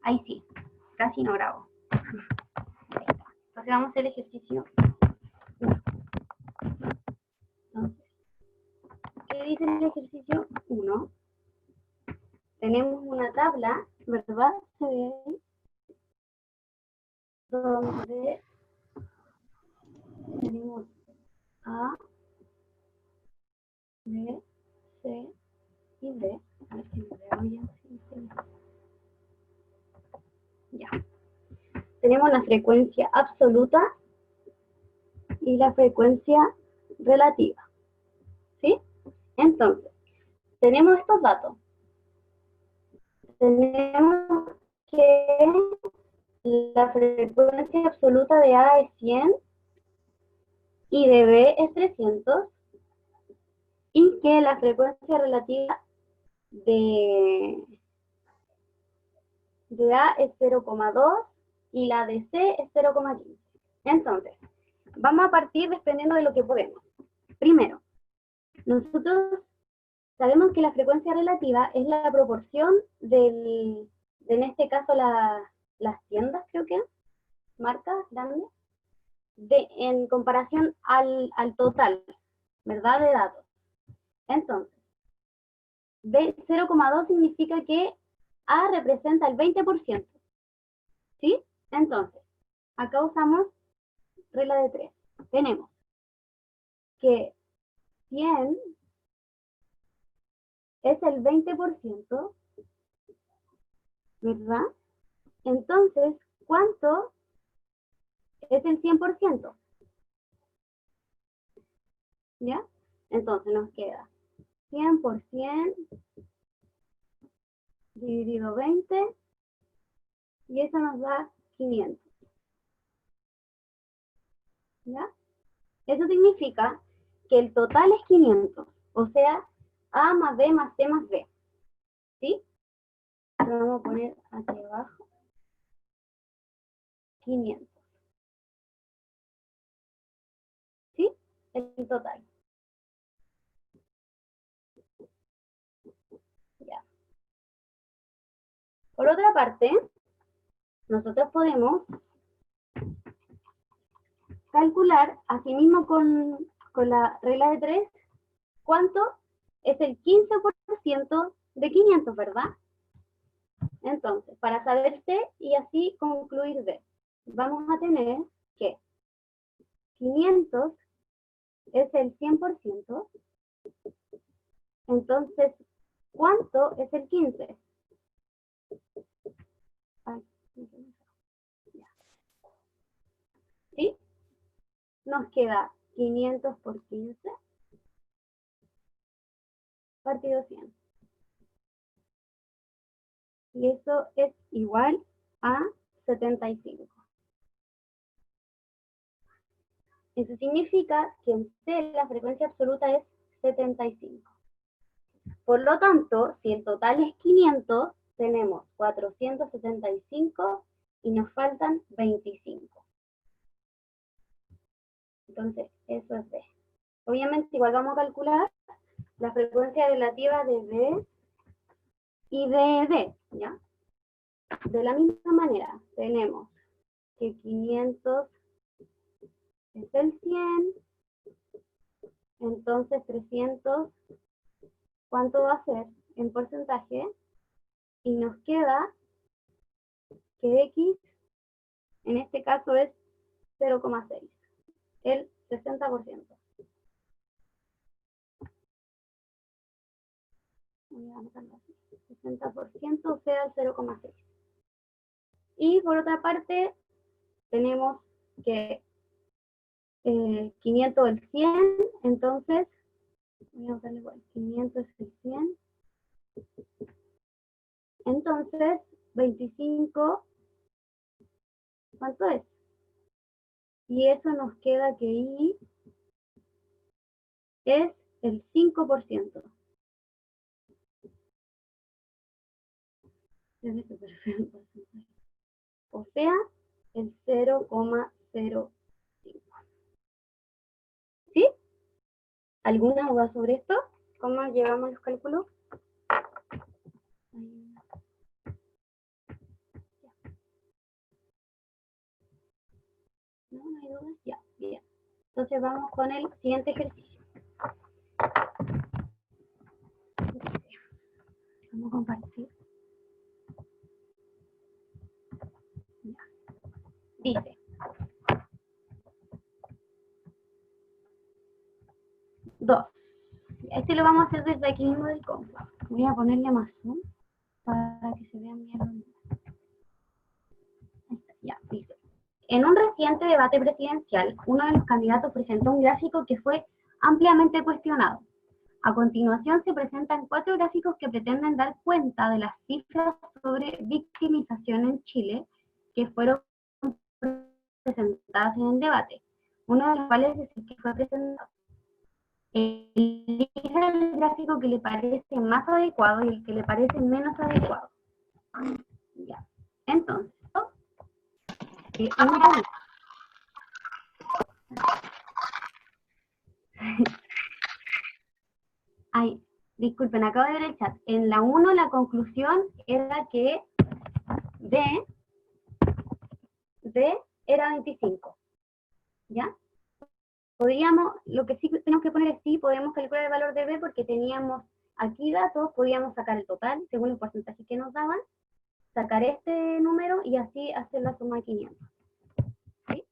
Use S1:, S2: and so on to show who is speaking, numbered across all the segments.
S1: Ahí sí, casi no grabo. Entonces vamos a hacer el ejercicio 1. Entonces, ¿qué dice el ejercicio 1? Tenemos una tabla, ¿verdad? Se ve donde tenemos A, B, C y D. A ver si me veo bien. Ya. Tenemos la frecuencia absoluta y la frecuencia relativa. ¿Sí? Entonces, tenemos estos datos. Tenemos que la frecuencia absoluta de A es 100 y de B es 300 y que la frecuencia relativa de A es 0,2 y la de C es 0,15. Entonces, vamos a partir dependiendo de lo que podemos. Primero, nosotros sabemos que la frecuencia relativa es la proporción en este caso, las tiendas, creo que, marcas grandes, en comparación al total, ¿verdad?, de datos. Entonces, 0,2 significa que A representa el 20%, ¿sí? Entonces, acá usamos regla de 3. Tenemos que 100 es el 20%, ¿verdad? Entonces, ¿cuánto es el 100%? ¿Ya? Entonces nos queda 100% dividido 20 y eso nos da 500. ¿Ya? Eso significa que el total es 500, o sea, A más B más C más B. ¿Sí? Lo vamos a poner aquí abajo. 500. ¿Sí? El total. Ya. Por otra parte, nosotros podemos calcular, asimismo con la regla de 3, cuánto es el 15% de 500, ¿verdad? Entonces, para saber C y así concluir D, vamos a tener que 500 es el 100%, entonces, ¿cuánto es el 15? ¿Sí? Nos queda 500 por 15 partido 100. Y eso es igual a 75. Eso significa que en C la frecuencia absoluta es 75. Por lo tanto, si el total es 500, tenemos 475 y nos faltan 25. Entonces, eso es D. Obviamente, igual vamos a calcular la frecuencia relativa de D y de D, ¿ya? De la misma manera, tenemos que 500 es el 100, entonces 300, ¿cuánto va a ser en porcentaje? Y nos queda que X, en este caso es 0,6, el 60%. Voy a anotarlo así, 60%, o sea, el 0,6. Y por otra parte, tenemos que 500 el 100, entonces, voy a usarle igual, 500 es el 100, entonces, 25, ¿cuánto es? Y eso nos queda que Y es el 5%. O sea, el 0,05. ¿Sí? ¿Alguna duda sobre esto? ¿Cómo llevamos los cálculos? Ya, bien. Entonces vamos con el siguiente ejercicio. Vamos a compartir. Ya. Dice. Dos. Este lo vamos a hacer desde aquí mismo del compu. Voy a ponerle más zoom para que se vean bien los números. Ya, dice. En un reciente debate presidencial, uno de los candidatos presentó un gráfico que fue ampliamente cuestionado. A continuación se presentan 4 gráficos que pretenden dar cuenta de las cifras sobre victimización en Chile que fueron presentadas en el debate, uno de los cuales es el que fue presentado. Elija el gráfico que le parece más adecuado y el que le parece menos adecuado. Ya. Entonces, ay, disculpen, acabo de ver el chat. En la 1 la conclusión era que D era 25. ¿Ya? Podríamos, lo que sí tenemos que poner es sí, podemos calcular el valor de B porque teníamos aquí datos, podíamos sacar el total según los porcentajes que nos daban, sacar este número y así hacer la suma de 500. ¿Sí?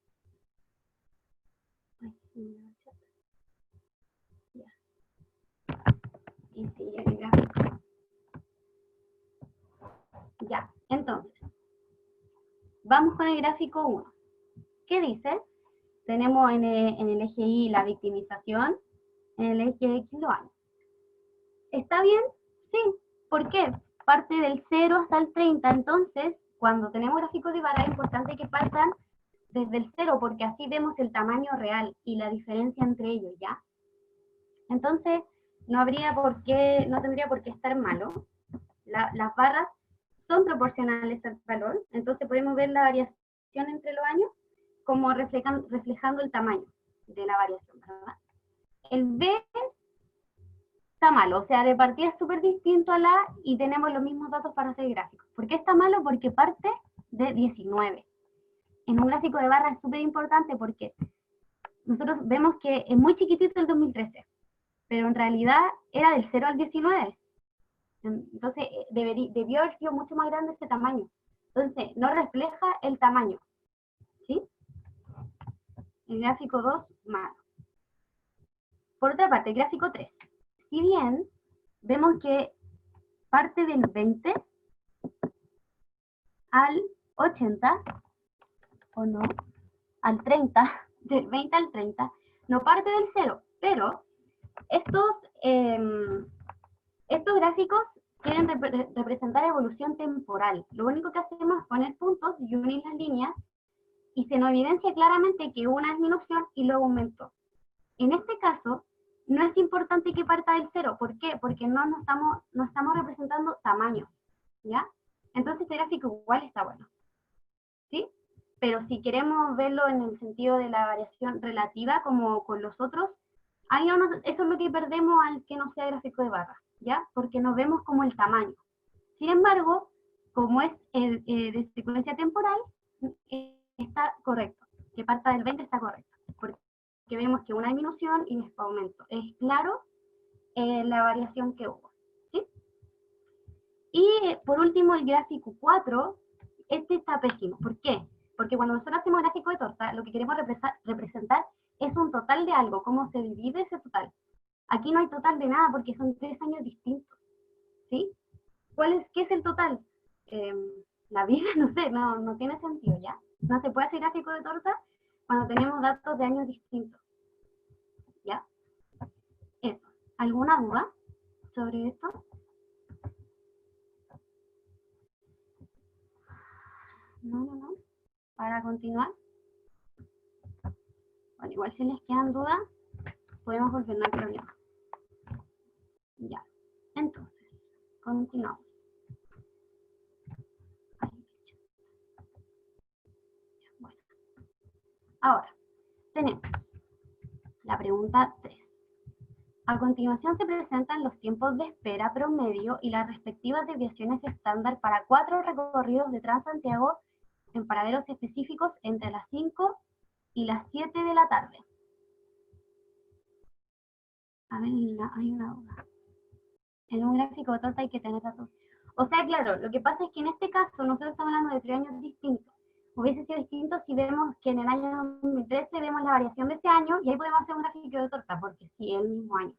S1: Ya. Y sí, el gráfico. Ya, entonces, vamos con el gráfico 1. ¿Qué dice? Tenemos en el eje Y la victimización, en el eje X los años. ¿Está bien? Sí. ¿Por qué? Parte del 0 hasta el 30, entonces, cuando tenemos gráficos de vara es importante que partan desde el 0, porque así vemos el tamaño real y la diferencia entre ellos, ¿ya? Entonces, no tendría por qué estar malo. Las barras son proporcionales al valor, entonces podemos ver la variación entre los años como reflejando el tamaño de la variación, ¿verdad? El B está malo, o sea, de partida es súper distinto a la A y tenemos los mismos datos para hacer gráficos. ¿Por qué está malo? Porque parte de 19. En un gráfico de barra es súper importante porque nosotros vemos que es muy chiquitito el 2013, pero en realidad era del 0 al 19. Entonces, debió haber sido mucho más grande ese tamaño. Entonces, no refleja el tamaño. ¿Sí? El gráfico 2, malo. Por otra parte, el gráfico 3. Si bien vemos que parte del 20 al 80, o no, al 30, del 20 al 30, no parte del 0, pero estos gráficos quieren representar evolución temporal. Lo único que hacemos es poner puntos y unir las líneas y se nos evidencia claramente que hubo una disminución y luego aumentó. En este caso, no es importante que parta del 0. ¿Por qué? Porque no estamos representando tamaños, ¿ya? Entonces este gráfico igual está bueno, ¿sí? Pero si queremos verlo en el sentido de la variación relativa, como con los otros, eso es lo que perdemos al que no sea gráfico de barra, ¿ya? Porque no vemos como el tamaño. Sin embargo, como es de secuencia temporal, está correcto. Que parta del 20 está correcto. Porque vemos que una disminución y después aumento. Es claro la variación que hubo, ¿sí? Y por último, el gráfico 4, este está pésimo. ¿Por qué? Porque cuando nosotros hacemos gráfico de torta, lo que queremos representar es un total de algo, cómo se divide ese total. Aquí no hay total de nada porque son 3 años distintos, ¿sí? ¿Qué es el total? La vida, no sé, no tiene sentido, ¿ya? No se puede hacer gráfico de torta cuando tenemos datos de años distintos, ¿ya? Eso. ¿Alguna duda sobre esto? No. Para continuar. Bueno, igual si les quedan dudas, podemos volver, no hay problema. Ya. Entonces, continuamos. Bueno. Ahora, tenemos la pregunta 3. A continuación se presentan los tiempos de espera promedio y las respectivas desviaciones estándar para 4 recorridos de Transantiago en paraderos específicos entre las 5 y las 7 de la tarde. A ver, hay una duda. En un gráfico de torta hay que tener datos. O sea, claro, lo que pasa es que en este caso nosotros estamos hablando de 3 años distintos. Hubiese sido distinto si vemos que en el año 2013 vemos la variación de ese año y ahí podemos hacer un gráfico de torta, porque sí, es el mismo año.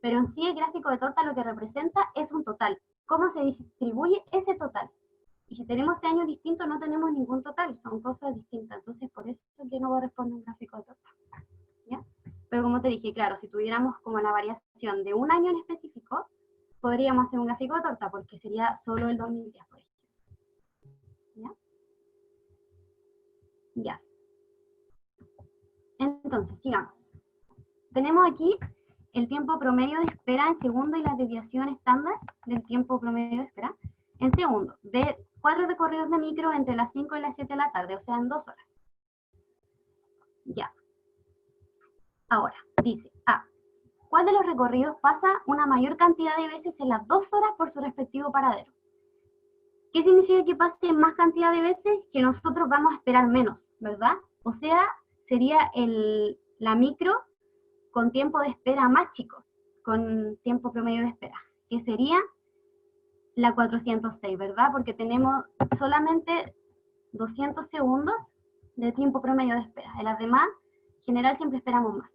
S1: Pero en sí el gráfico de torta lo que representa es un total. ¿Cómo se distribuye ese total? Y si tenemos 3 años distintos no tenemos ningún total, son cosas distintas. Entonces por eso es que no corresponde un gráfico de torta. ¿Ya? Pero como te dije, claro, si tuviéramos como la variación de un año en específico, podríamos hacer un gráfico de torta, porque sería solo el 2010, por ejemplo. ¿Ya? Ya. Entonces, sigamos. Tenemos aquí el tiempo promedio de espera en segundo y la desviación estándar del tiempo promedio de espera en segundo, de 4 recorridos de micro entre las 5 y las 7 de la tarde, o sea, en 2 horas. Ya. Ahora, dice, ¿cuál de los recorridos pasa una mayor cantidad de veces en las 2 horas por su respectivo paradero? ¿Qué significa que pase más cantidad de veces? Que nosotros vamos a esperar menos, ¿verdad? O sea, sería la micro con tiempo de espera más chico, con tiempo promedio de espera, que sería la 406, ¿verdad? Porque tenemos solamente 200 segundos de tiempo promedio de espera. En las demás, en general, siempre esperamos más.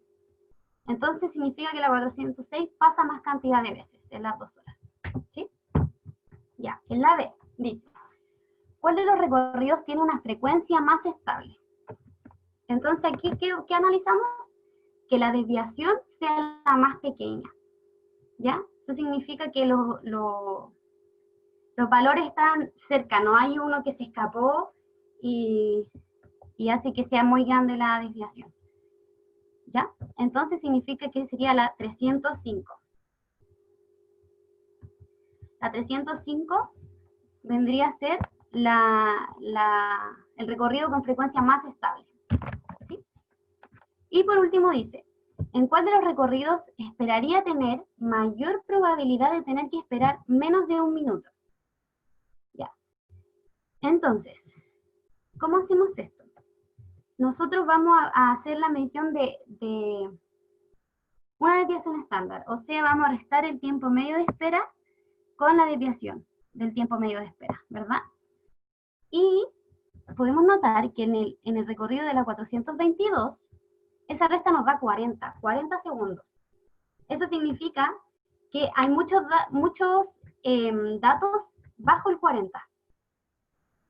S1: Entonces significa que la 406 pasa más cantidad de veces en las 2 horas. ¿Sí? Ya, en la B dice, ¿cuál de los recorridos tiene una frecuencia más estable? Entonces aquí, ¿qué analizamos? Que la desviación sea la más pequeña. ¿Ya? Eso significa que los valores están cerca, no hay uno que se escapó y hace que sea muy grande la desviación. ¿Ya? Entonces significa que sería la 305. La 305 vendría a ser el recorrido con frecuencia más estable. ¿Sí? Y por último dice, ¿en cuál de los recorridos esperaría tener mayor probabilidad de tener que esperar menos de 1 minuto? Ya. Entonces, ¿cómo hacemos esto? Nosotros vamos a hacer la medición de una desviación estándar, o sea, vamos a restar el tiempo medio de espera con la desviación del tiempo medio de espera, ¿verdad? Y podemos notar que en el recorrido de la 422, esa resta nos da 40 segundos. Eso significa que hay muchos datos bajo el 40.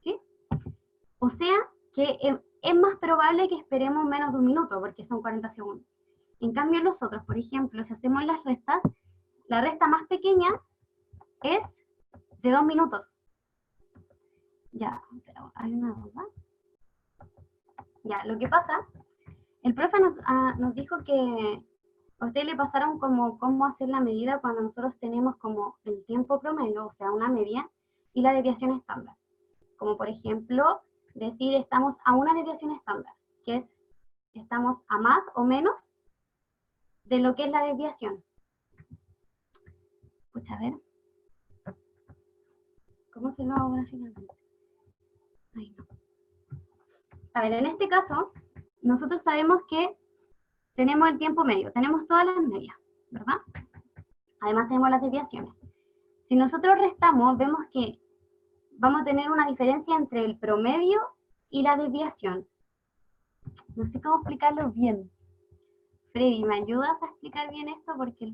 S1: ¿Sí? O sea, que es más probable que esperemos menos de 1 minuto, porque son 40 segundos. En cambio, los otros, por ejemplo, si hacemos las restas, la resta más pequeña es de 2 minutos. Ya, pero hay una duda. Ya, lo que pasa, el profe nos dijo que a ustedes le pasaron como cómo hacer la medida cuando nosotros tenemos como el tiempo promedio, o sea, una media, y la desviación estándar. Como por ejemplo, decir estamos a una desviación estándar, que es estamos a más o menos de lo que es la desviación. Escucha, a ver. ¿Cómo se lo hago gráficamente? Ay, no. A ver, en este caso, nosotros sabemos que tenemos el tiempo medio, tenemos todas las medias, ¿verdad? Además tenemos las desviaciones. Si nosotros restamos, vemos que vamos a tener una diferencia entre el promedio y la desviación. No sé cómo explicarlo bien. Freddy, ¿me ayudas a explicar bien esto? Porque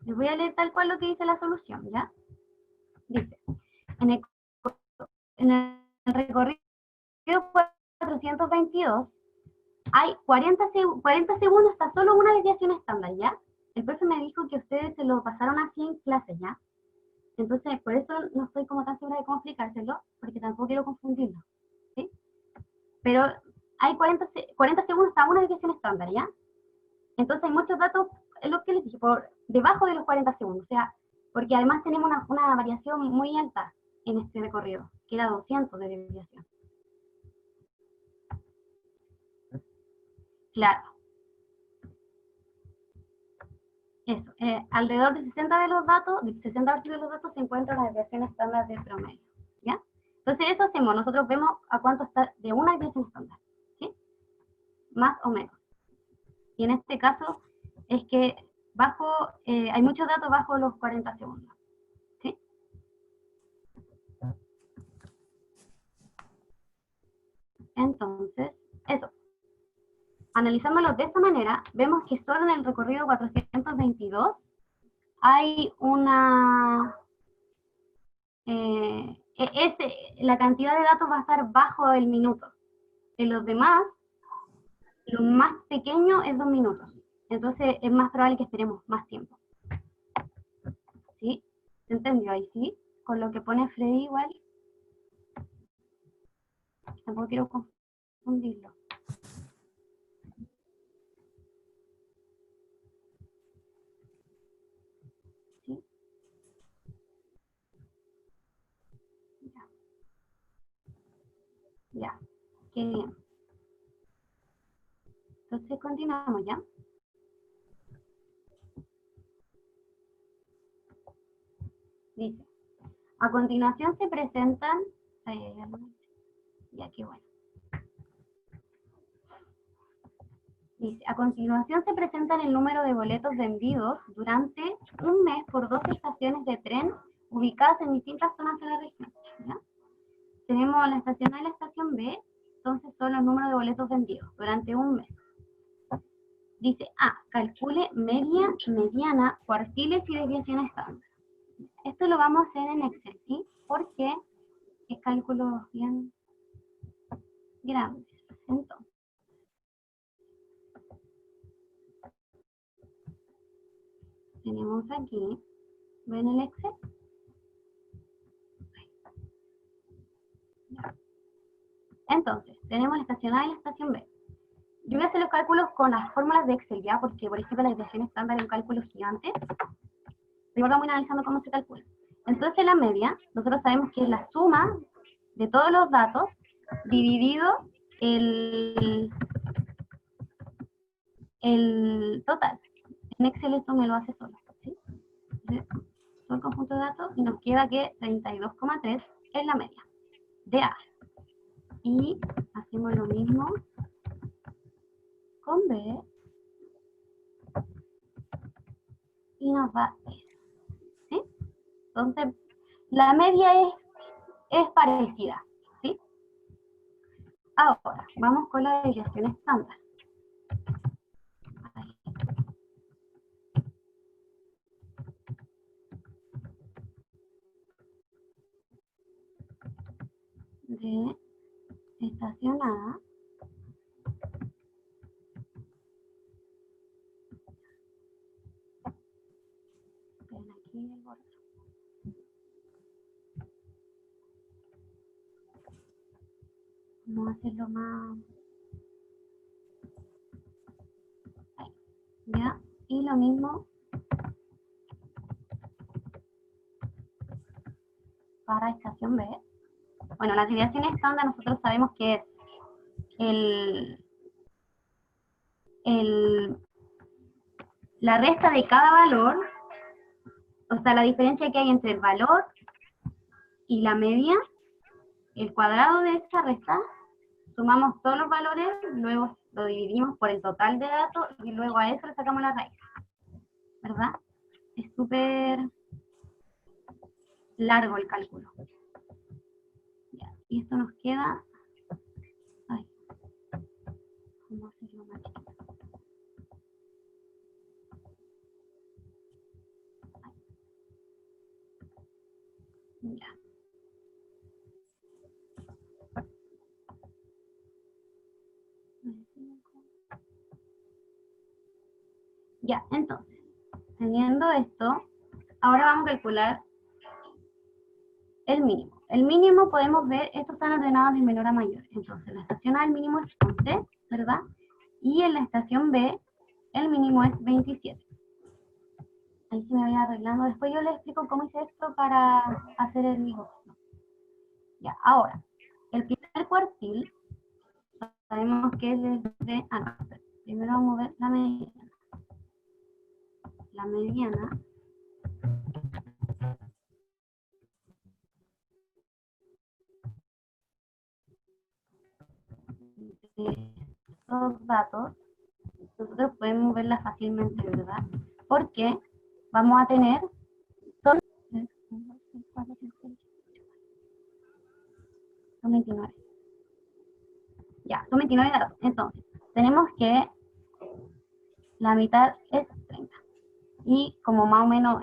S1: les voy a leer tal cual lo que dice la solución, ¿ya? Dice, en el recorrido 422 hay 40 segundos hasta solo una desviación estándar, ¿ya? El profe me dijo que ustedes se lo pasaron así en clase, ¿ya? Entonces, por eso no estoy como tan segura de cómo explicárselo, porque tampoco quiero confundirlo, ¿sí? Pero hay 40 segundos hasta una desviación estándar, ¿ya? Entonces hay muchos datos, es lo que les dije, por debajo de los 40 segundos, o sea, porque además tenemos una variación muy alta en este recorrido, que era 200 de desviación. Claro. Eso, alrededor de 60% de los datos se encuentra la desviación estándar del promedio, ¿ya? Entonces eso hacemos, nosotros vemos a cuánto está de una desviación estándar, ¿sí? Más o menos. Y en este caso es que hay muchos datos bajo los 40 segundos, ¿sí? Entonces, eso. Analizándolo de esta manera, vemos que solo en el recorrido 422 hay una... la cantidad de datos va a estar bajo el minuto. En los demás, lo más pequeño es 2 minutos. Entonces es más probable que esperemos más tiempo. ¿Sí? ¿Se entendió ahí? ¿Sí? Con lo que pone Freddy igual. Tampoco quiero confundirlo. ¿Sí? Ya. Qué bien. Entonces continuamos ya. Dice, a continuación se presentan... ya, qué bueno. Dice, a continuación se presentan el número de boletos vendidos durante un mes por 2 estaciones de tren ubicadas en distintas zonas de la región. ¿Ya? Tenemos la estación A y la estación B, entonces son los números de boletos vendidos durante un mes. Dice, calcule media, mediana, cuartiles y desviación estándar. Esto lo vamos a hacer en Excel, ¿sí? Porque es cálculos bien grandes. Entonces, tenemos aquí, ¿ven el Excel? Entonces, tenemos la estación A y la estación B. Yo voy a hacer los cálculos con las fórmulas de Excel, ¿ya? Porque, por ejemplo, la desviación estándar es un cálculo gigante. Igual vamos a ir analizando cómo se calcula. Entonces, la media, nosotros sabemos que es la suma de todos los datos dividido el total. En Excel esto me lo hace solo, ¿sí? Entonces, todo el conjunto de datos y nos queda que 32,3 es la media de A. Y hacemos lo mismo con B y nos da eso, ¿sí? Entonces, la media es parecida, ¿sí? Ahora, vamos con la desviación estándar. De estación A aquí el borde. Vamos a hacerlo más ahí, ya, y lo mismo para estación B. Bueno, la desviación estándar nosotros sabemos que es la resta de cada valor, o sea, la diferencia que hay entre el valor y la media, el cuadrado de esa resta, sumamos todos los valores, luego lo dividimos por el total de datos y luego a eso le sacamos la raíz, ¿verdad? Es súper largo el cálculo. Ya, y esto nos queda... Ay, vamos a hacerlo más chiquito. Ya. Ya, entonces, teniendo esto, ahora vamos a calcular el mínimo. El mínimo podemos ver, estos están ordenados de menor a mayor. Entonces, la estación A, el mínimo es 11, ¿verdad? Y en la estación B, el mínimo es 27. Ahí sí me voy arreglando. Después yo les explico cómo hice esto para hacer el mismo. Ya, ahora, el primer cuartil, sabemos que es desde... no, primero vamos a ver la mediana. La mediana de estos datos, nosotros podemos verla fácilmente, ¿verdad? Porque vamos a tener, son 29. Ya, son 29 datos. Entonces, tenemos que la mitad es 30. Y como más o menos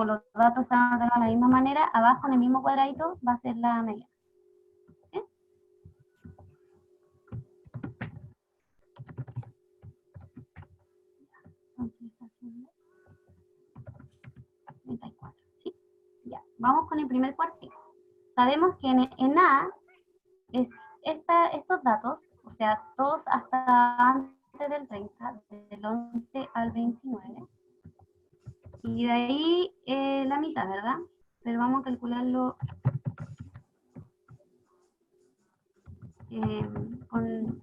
S1: los datos están de la misma manera, abajo en el mismo cuadradito va a ser la mediana. ¿Eh? Entonces, 34. ¿Sí? Ya, vamos con el primer cuartil. Sabemos que en A es estos datos, o sea, todos hasta antes del 30, del 11 al 29. Y de ahí la mitad, ¿verdad? Pero vamos a calcularlo con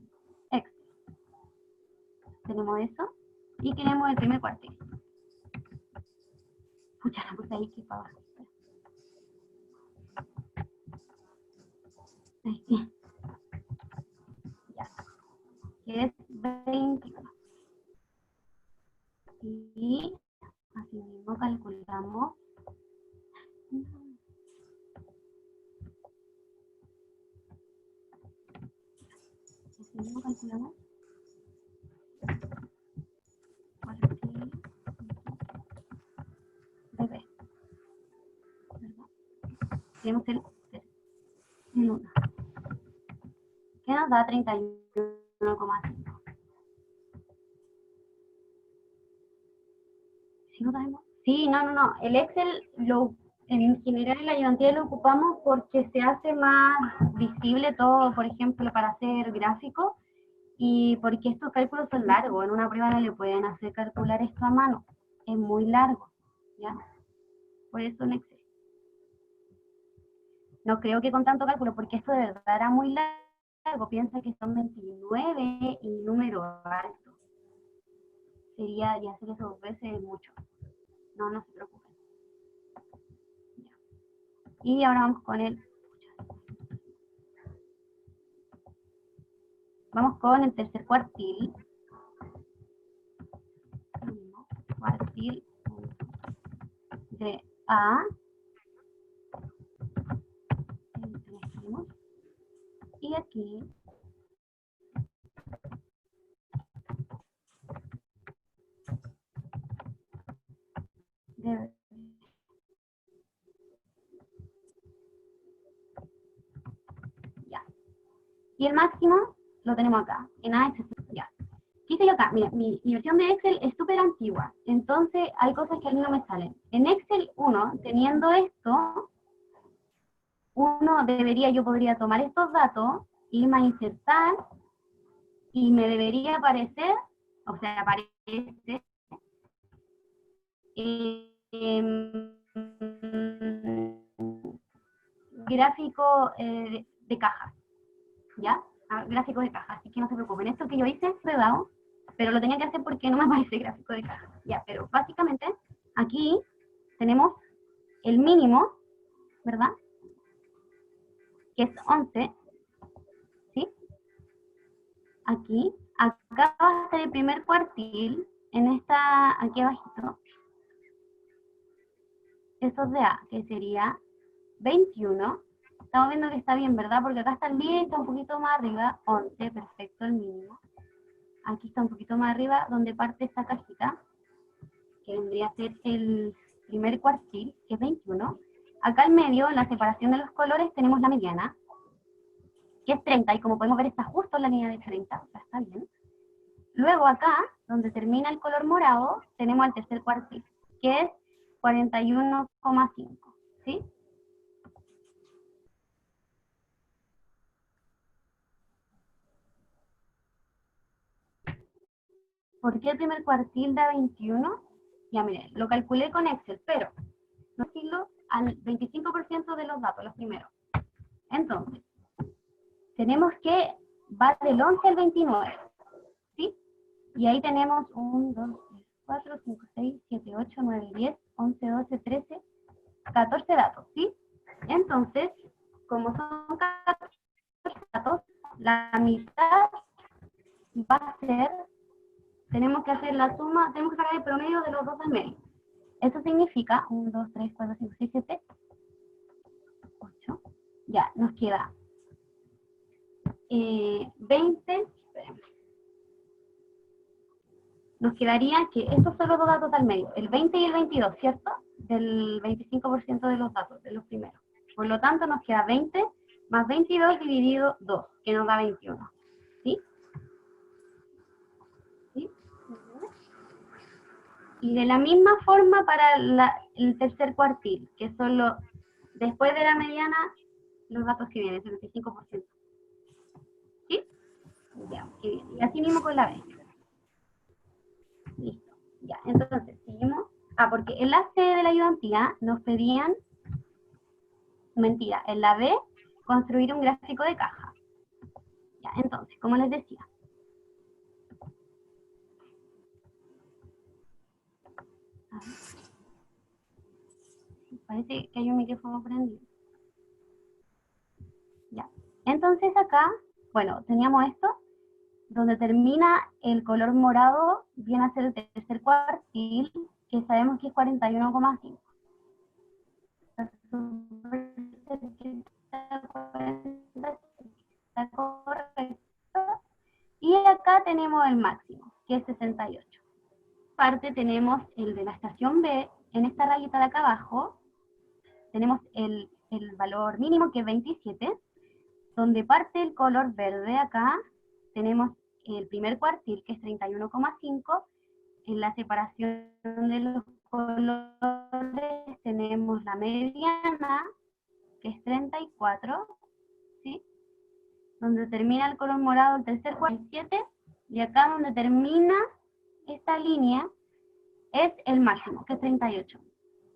S1: X. Tenemos eso. Y queremos el primer cuartil. Pucha, la puse ahí que para abajo. Ahí sí. Ya. Que es 21. Y así mismo calculamos. Así mismo calculamos. Cuartil de B. ¿Verdad? Tenemos el 1. Que nos da 31,5. ¿Sí no sabemos? Sí, no. El Excel en general en la ayudantía lo ocupamos porque se hace más visible todo, por ejemplo, para hacer gráficos y porque estos cálculos son largos. En una prueba no le pueden hacer calcular esto a mano. Es muy largo, ¿ya? Por eso en Excel. No creo que con tanto cálculo, porque esto de verdad era muy largo. Piensa que son 29 y número alto. Sería, y hacer eso 2 veces mucho. No se preocupen. Ya. Y ahora vamos con el tercer cuartil. Cuartil de A. Y aquí debe. Ya. Y el máximo lo tenemos acá, en A. Ya. ¿Qué hice yo acá? Mira, mi versión de Excel es súper antigua, entonces hay cosas que a mí no me salen. En Excel 1, teniendo esto, yo podría tomar estos datos, irme a insertar, y me debería aparecer, o sea, aparece gráfico de cajas, ¿ya? Gráfico de cajas, así que no se preocupen. Esto que yo hice fue dado, pero lo tenía que hacer porque no me aparece gráfico de cajas, ¿ya? Pero básicamente aquí tenemos el mínimo, ¿verdad? Que es 11, ¿sí? Aquí, acá va a estar el primer cuartil, aquí abajito, eso es de A, que sería 21. Estamos viendo que está bien, ¿verdad? Porque acá está el 10, está un poquito más arriba, 11, perfecto, el mínimo. Aquí está un poquito más arriba, donde parte esta cajita, que vendría a ser el primer cuartil, que es 21. Acá al medio, en la separación de los colores, tenemos la mediana, que es 30, y como podemos ver está justo en la línea de 30, o sea, está bien. Luego acá, donde termina el color morado, tenemos el tercer cuartil, que es 41,5, ¿sí? ¿Por qué el primer cuartil da 21? Ya miren, lo calculé con Excel, pero no decirlo al 25% de los datos, los primeros. Entonces, tenemos que va del 11 al 29, ¿sí? Y ahí tenemos 1, 2, 3, 4, 5, 6, 7, 8, 9, 10, 11, 12, 13, 14 datos, ¿sí? Entonces, como son 14 datos, la mitad va a ser, tenemos que hacer la suma, tenemos que sacar el promedio de los dos del medio. Eso significa 1, 2, 3, 4, 5, 6, 7, 8. Ya, nos queda 20. Nos quedaría que estos son los dos datos del medio, el 20 y el 22, ¿cierto? Del 25% de los datos, de los primeros. Por lo tanto, nos queda 20 más 22 dividido 2, que nos da 21. ¿Sí? ¿Sí? Y de la misma forma para el tercer cuartil, que son los, después de la mediana, los datos que vienen, el 75%. ¿Sí? Ya, qué bien. Y así mismo con la B. Listo. Ya, entonces, seguimos. Ah, porque en la C de la ayudantía nos pedían, mentira, en la B, construir un gráfico de caja. Ya, entonces, como les decía. A ver. Parece que hay un micrófono prendido. Ya. Entonces acá, bueno, teníamos esto, donde termina el color morado, viene a ser el tercer cuartil, que sabemos que es 41,5. Está correcto. Y acá tenemos el máximo, que es 68. Parte tenemos el de la estación B, en esta rayita de acá abajo, tenemos el valor mínimo, que es 27, donde parte el color verde acá, tenemos el primer cuartil, que es 31,5, en la separación de los colores tenemos la mediana, que es 34, ¿sí? Donde termina el color morado, el tercer cuartil, 7, y acá donde termina esta línea, es el máximo, que es 38.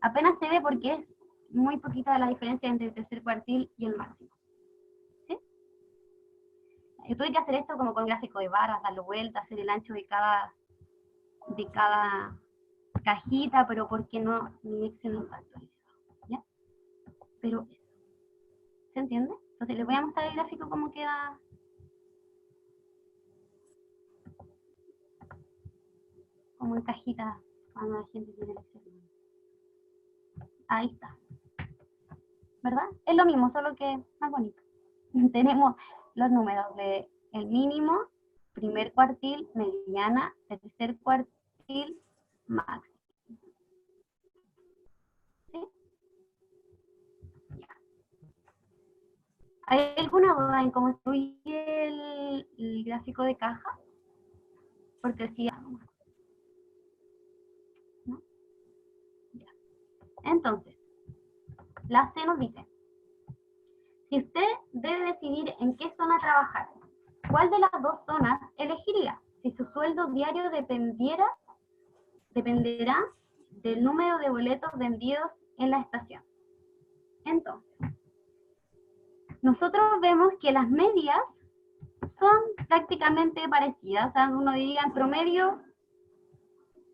S1: Apenas se ve porque es muy poquita la diferencia entre el tercer cuartil y el máximo. ¿Sí? Yo tuve que hacer esto como con gráfico de barras, darle vueltas, hacer el ancho de cada cajita, pero porque no, mi Excel no está actualizado. ¿Ya? Pero eso. ¿Se entiende? Entonces les voy a mostrar el gráfico cómo queda. Como en cajitas cuando la gente tiene el Excel. Ahí está. ¿Verdad? Es lo mismo, solo que más bonito. Tenemos los números de el mínimo, primer cuartil, mediana, tercer cuartil, máximo. ¿Sí? ¿Hay alguna duda en cómo estoy el gráfico de caja? Porque si ¿no? Ya. Entonces, la C nos dice, si usted debe decidir en qué zona trabajar, ¿cuál de las dos zonas elegiría? Si su sueldo diario dependerá del número de boletos vendidos en la estación. Entonces, nosotros vemos que las medias son prácticamente parecidas. O sea, uno diría en promedio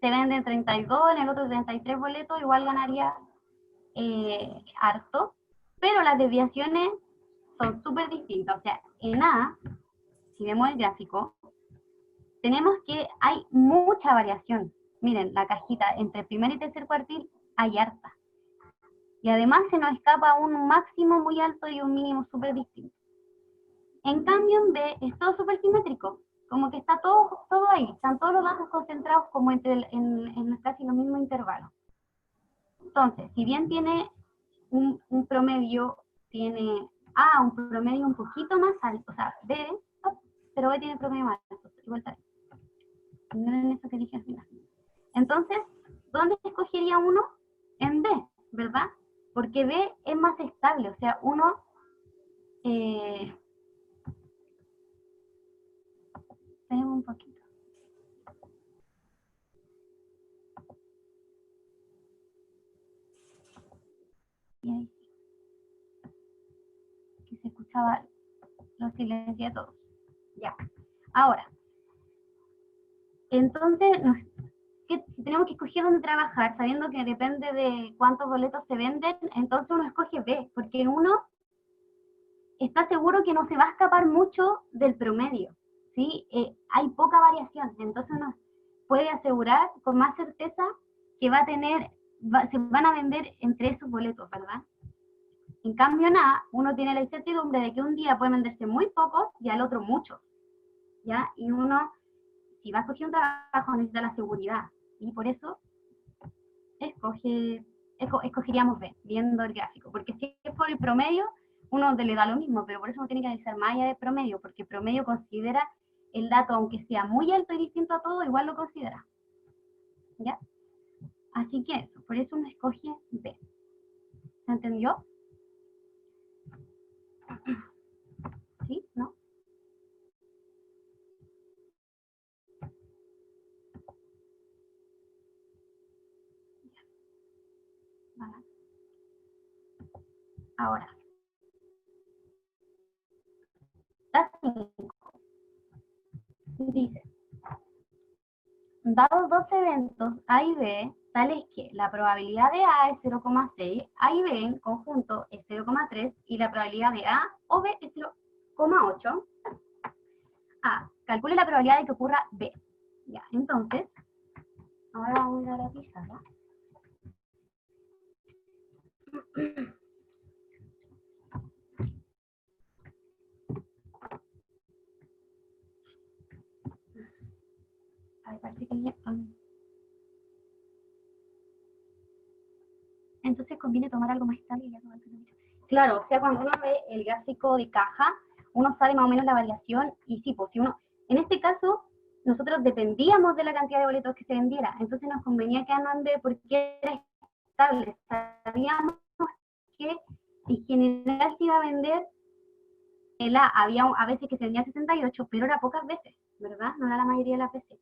S1: se venden 32, en el otro 33 boletos, igual ganaría harto, pero las desviaciones son súper distintas. O sea, en A, si vemos el gráfico, tenemos que hay mucha variación. Miren, la cajita entre primer y tercer cuartil hay harta. Y además se nos escapa un máximo muy alto y un mínimo súper distinto. En cambio, en B es todo súper simétrico. Como que está todo ahí. Están todos los datos concentrados como en casi los mismos intervalos. Entonces, si bien tiene un promedio, tiene A un promedio un poquito más alto, o sea, B, pero B tiene promedio más alto. Igual está bien. Miren eso que dije al final. Entonces, ¿dónde escogería uno? En B, ¿verdad? Porque B es más estable, o sea, uno tenemos un poquito. Y ahí que se escuchaba, lo silencié a todos. Ya. Ahora, entonces, si tenemos que escoger dónde trabajar, sabiendo que depende de cuántos boletos se venden, entonces uno escoge B, porque uno está seguro que no se va a escapar mucho del promedio, ¿sí? Hay poca variación, entonces uno puede asegurar con más certeza que va a tener, se van a vender entre esos boletos, ¿verdad? En cambio, nada, uno tiene la incertidumbre de que un día puede venderse muy pocos y al otro muchos, ¿ya? Y uno, si va a escoger un trabajo, necesita la seguridad, y por eso escogeríamos B, viendo el gráfico, porque si es por el promedio, uno le da lo mismo, pero por eso uno tiene que analizar más allá del promedio, porque el promedio considera el dato, aunque sea muy alto y distinto a todo, igual lo considera, ¿ya? Así que eso, por eso uno escoge B. ¿Se entendió? ¿Sí? ¿No? Vale. Ahora, la 5 dice, dados dos eventos A y B, tales que la probabilidad de A es 0,6, A y B en conjunto es 0,3 y la probabilidad de A o B es 0,8, A, calcule la probabilidad de que ocurra B. Ya, entonces, ahora vamos a la pizarra. A ver, parece que entonces conviene tomar algo más estable y ya no. Claro, o sea, cuando uno ve el gráfico de caja, uno sabe más o menos la variación y sí, pues si uno, en este caso, nosotros dependíamos de la cantidad de boletos que se vendiera, entonces nos convenía quedarnos en B porque era estable. Sabíamos que en general se iba a vender el A, había a veces que se vendía 68, pero era pocas veces, ¿verdad? No era la mayoría de las veces.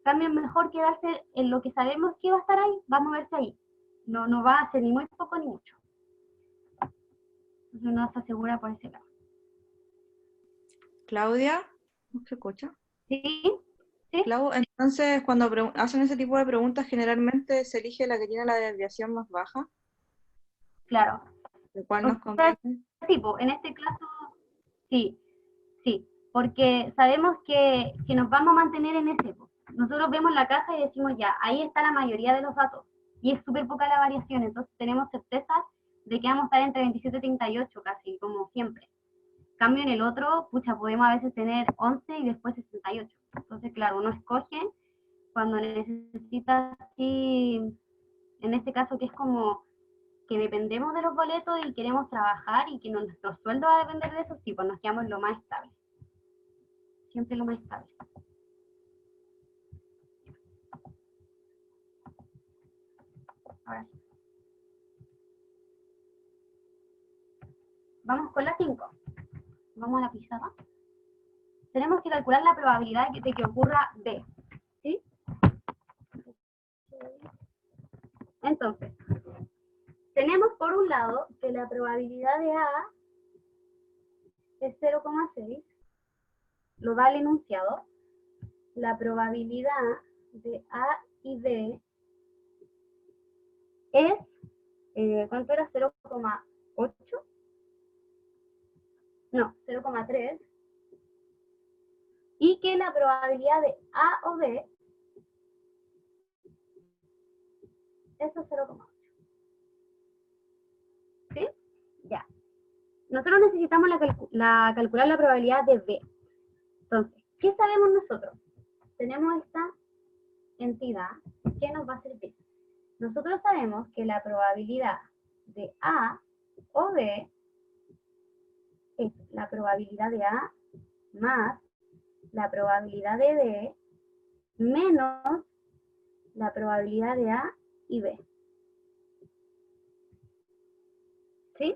S1: También mejor quedarse en lo que sabemos que va a estar ahí, va a moverse ahí. No, no va a ser ni muy poco ni mucho. Entonces uno se asegura por ese lado.
S2: Claudia, ¿no se escucha?
S1: ¿Sí? ¿Sí?
S2: Clau, entonces cuando hacen ese tipo de preguntas generalmente se elige la que tiene la desviación más baja,
S1: Claro.
S2: lo cual
S1: O
S2: nos
S1: sea,
S2: conviene.
S1: tipo, en este caso, sí, sí, porque sabemos que nos vamos a mantener en ese. Nosotros vemos la caja y decimos ya, ahí está la mayoría de los datos. Y es súper poca la variación, entonces tenemos certeza de que vamos a estar entre 27 y 38 casi, como siempre. Cambio en el otro, pucha, podemos a veces tener 11 y después 68. Entonces, claro, uno escoge cuando necesita, sí, en este caso que es como que dependemos de los boletos y queremos trabajar y que nuestro sueldo va a depender de eso, sí, pues nos quedamos lo más estable. Siempre lo más estable. Ahora sí. Vamos con la 5. Vamos a la pizarra. Tenemos que calcular la probabilidad de que ocurra B. ¿Sí? Entonces, tenemos por un lado que la probabilidad de A es 0,6, lo da el enunciado. La probabilidad de A y B es, ¿cuánto era? 0,8. No, 0,3. Y que la probabilidad de A o B es 0,8. ¿Sí? Ya. Nosotros necesitamos calcular la probabilidad de B. Entonces, ¿qué sabemos nosotros? Tenemos esta entidad que nos va a servir. Nosotros sabemos que la probabilidad de A o B es la probabilidad de A más la probabilidad de B menos la probabilidad de A y B. ¿Sí?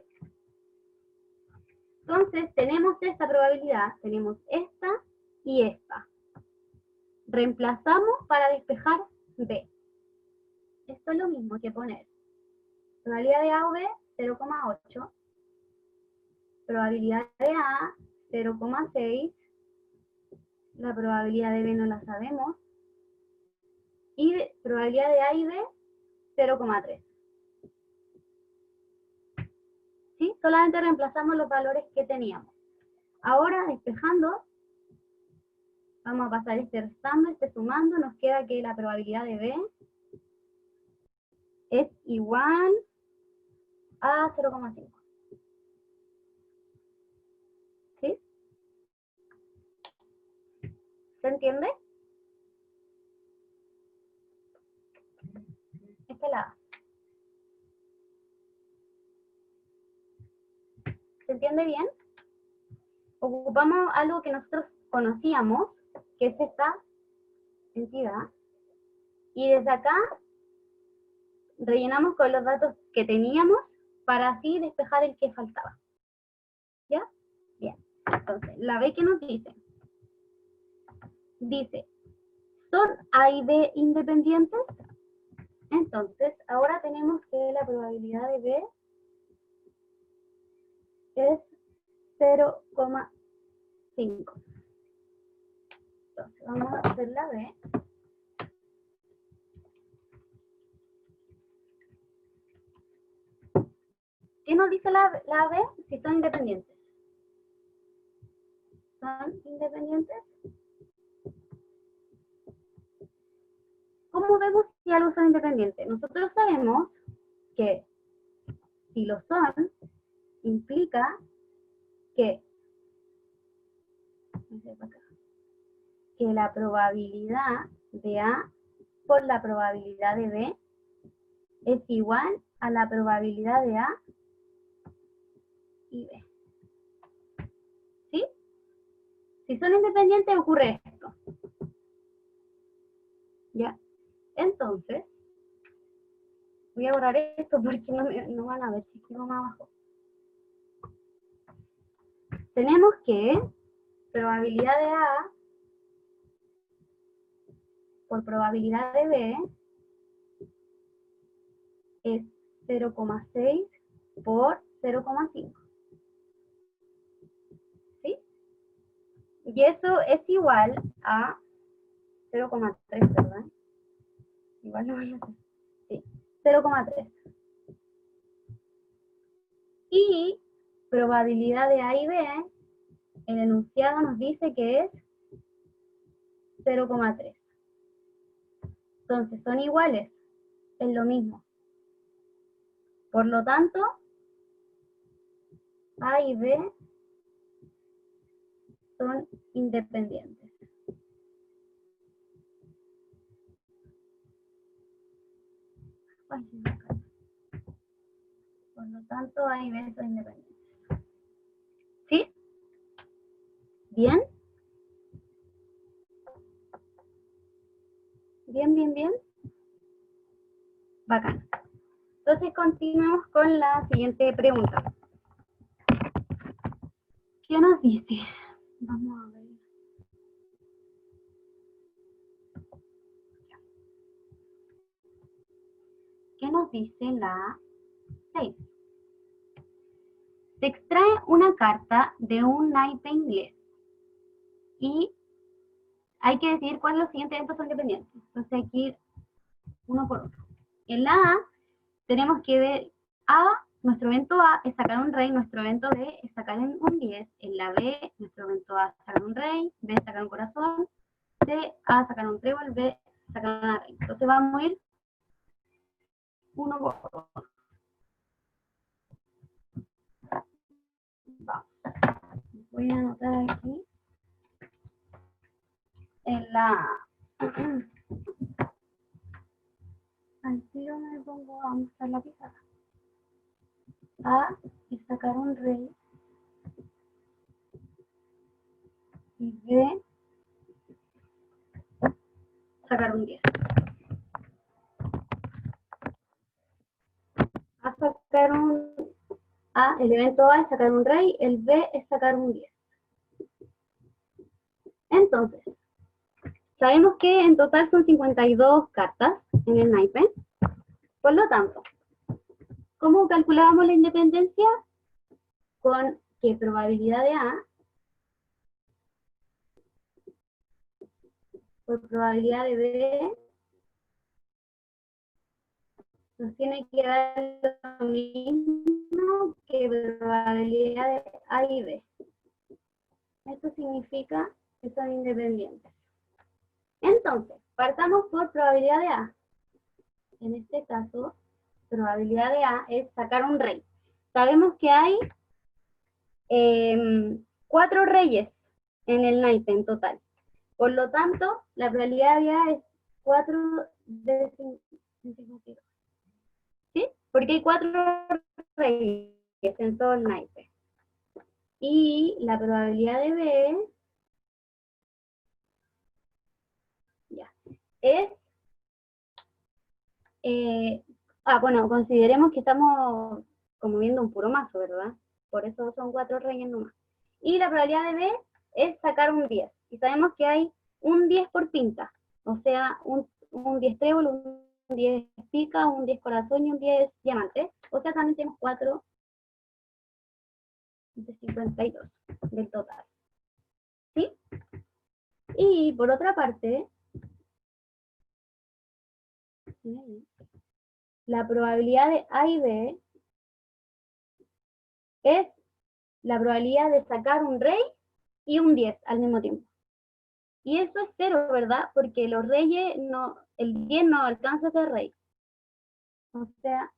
S1: Entonces, tenemos esta probabilidad, tenemos esta y esta. Reemplazamos para despejar B. Esto es lo mismo que poner probabilidad de A o B, 0,8. Probabilidad de A, 0,6. La probabilidad de B no la sabemos. Y probabilidad de A y B, 0,3. ¿Sí? Solamente reemplazamos los valores que teníamos. Ahora, despejando, vamos a pasar este restando, este sumando, nos queda que la probabilidad de B es igual a 0,5. ¿Sí? ¿Se entiende? Esta es la A. ¿Se entiende bien? Ocupamos algo que nosotros conocíamos, que es esta entidad, y desde acá rellenamos con los datos que teníamos para así despejar el que faltaba. ¿Ya? Bien. Entonces, la B que nos dice. Dice, ¿son A y B independientes? Entonces, ahora tenemos que la probabilidad de B es 0,5. Entonces, vamos a hacer la B. ¿Qué nos dice la B? Si son independientes. ¿Son independientes? ¿Cómo vemos si algo son independientes? Nosotros sabemos que si lo son, implica que la probabilidad de A por la probabilidad de B es igual a la probabilidad de A y B. ¿Sí? Si son independientes ocurre esto. ¿Ya? Entonces, voy a borrar esto porque no van a ver si escribo más abajo. Tenemos que probabilidad de A por probabilidad de B es 0,6 por 0,5. ¿Sí? Y eso es igual a 0,3, ¿verdad? Igual no voy a hacer. Sí, 0,3. Y probabilidad de A y B, el enunciado nos dice que es 0,3. Entonces son iguales, es lo mismo. Por lo tanto, A y B son independientes. Por lo tanto, A y B son independientes. ¿Sí? ¿Bien? ¿Bien, bien, bien? Bacán. Entonces continuemos con la siguiente pregunta. ¿Qué nos dice? Vamos a ver. ¿Qué nos dice la 6? Se extrae una carta de un naipe inglés y hay que decidir cuáles de los siguientes eventos son independientes. Entonces hay que ir uno por uno. En la A tenemos que ver A, nuestro evento A es sacar un rey, nuestro evento B es sacar un 10. En la B, nuestro evento A es sacar un rey, B es sacar un corazón, C, A sacar un trébol, B sacar una reina. Entonces vamos a ir uno por uno. Voy a anotar aquí en la al tiro me pongo a mostrar la pizarra. A es sacar un rey y B sacar un 10. A sacar un A, el evento A es sacar un rey, el B es sacar un 10. Entonces, sabemos que en total son 52 cartas en el naipe. Por lo tanto, ¿cómo calculábamos la independencia? Con que probabilidad de A por probabilidad de B nos tiene que dar lo mismo que probabilidad de A y B. Esto significa que son independientes. Entonces, partamos por probabilidad de A. En este caso, probabilidad de A es sacar un rey. Sabemos que hay 4 reyes en el naipe en total. Por lo tanto, la probabilidad de A es 4 de 52. ¿Sí? Porque hay 4 reyes en todo el naipe. Y la probabilidad de B ya, es... bueno, consideremos que estamos como viendo un puro mazo, ¿verdad? Por eso son 4 reyes nomás. Y la probabilidad de B es sacar un 10. Y sabemos que hay un 10 por pinta. O sea, un 10 trébol, un 10 pica, un 10 corazón y un 10 diamante. O sea, también tenemos 4 de 52 del total. ¿Sí? Y por otra parte, la probabilidad de A y B es la probabilidad de sacar un rey y un 10 al mismo tiempo. Y eso es 0, ¿verdad? Porque los reyes no, el 10 no alcanza a ser rey. O sea,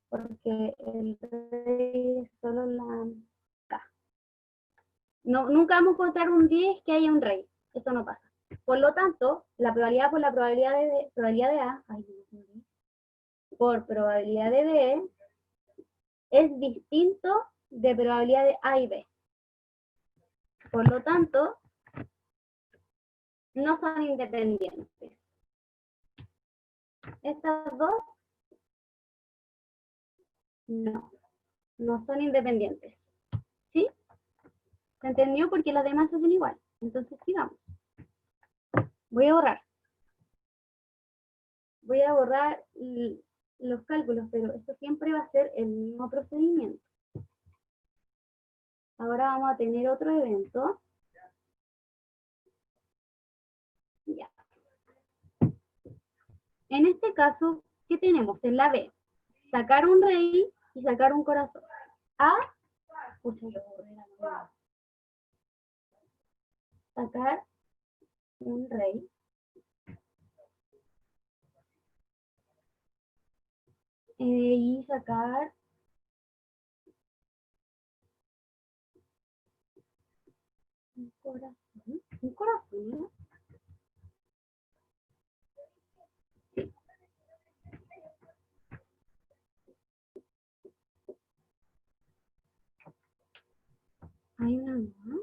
S1: porque el rey es solo la K. No, nunca vamos a encontrar un 10 que haya un rey. Eso no pasa. Por lo tanto, la probabilidad por la probabilidad de A, por probabilidad de B, es distinto de probabilidad de A y B. Por lo tanto, no son independientes. Estas dos, no son independientes. ¿Sí? ¿Se entendió? Porque las demás son igual. Entonces, sigamos. Voy a borrar. Voy a borrar los cálculos, pero esto siempre va a ser el mismo procedimiento. Ahora vamos a tener otro evento. Ya. En este caso, ¿qué tenemos? En la B, sacar un rey y sacar un corazón. A, sacar un rey y sacar un corazón. Un corazón, ¿no? Hay una más.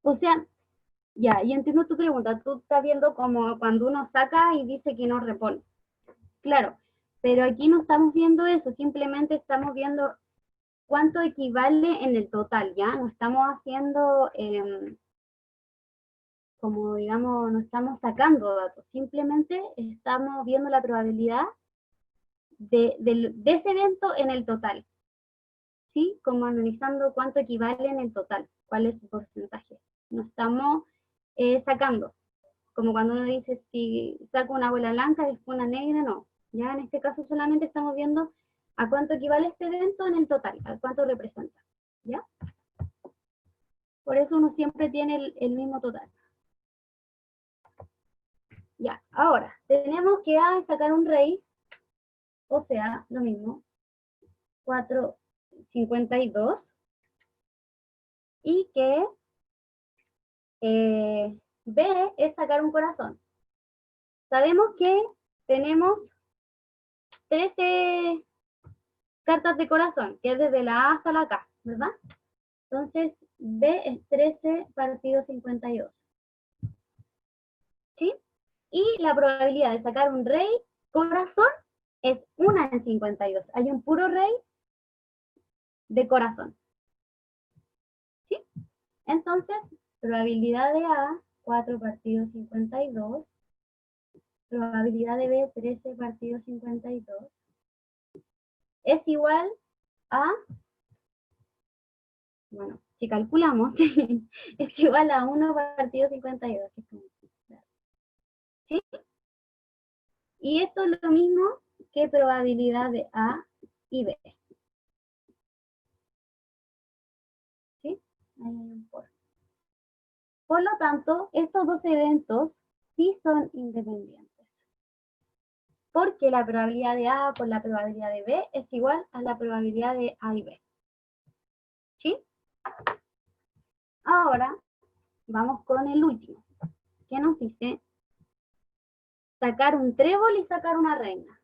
S1: O sea, ya, y entiendo tu pregunta. Tú estás viendo como cuando uno saca y dice que no repone. Claro, pero aquí no estamos viendo eso, simplemente estamos viendo cuánto equivale en el total, ¿ya? No estamos haciendo, como digamos, no estamos sacando datos, simplemente estamos viendo la probabilidad de ese evento en el total, ¿sí? Como analizando cuánto equivale en el total, cuál es su porcentaje. No estamos sacando, como cuando uno dice si saco una bola blanca y después una negra, no. Ya en este caso solamente estamos viendo a cuánto equivale este evento en el total, a cuánto representa. ¿Ya? Por eso uno siempre tiene el mismo total. Ya, ahora, tenemos que sacar un rey, o sea, lo mismo, 4,52, y que B es sacar un corazón. Sabemos que tenemos 13 cartas de corazón, que es desde la A hasta la K, ¿verdad? Entonces, B es 13 partido 52. ¿Sí? Y la probabilidad de sacar un rey corazón es 1 en 52. Hay un puro rey de corazón. ¿Sí? Entonces, probabilidad de A, 4 partido 52. Probabilidad de B, 13 partido 52. Es igual a, bueno, si calculamos, es igual a 1 partido 52. ¿Sí? Y esto es lo mismo que probabilidad de A y B. ¿Sí? Ahí hay un por. Por lo tanto, estos dos eventos sí son independientes. Porque la probabilidad de A por la probabilidad de B es igual a la probabilidad de A y B. ¿Sí? Ahora vamos con el último, que nos dice sacar un trébol y sacar una reina.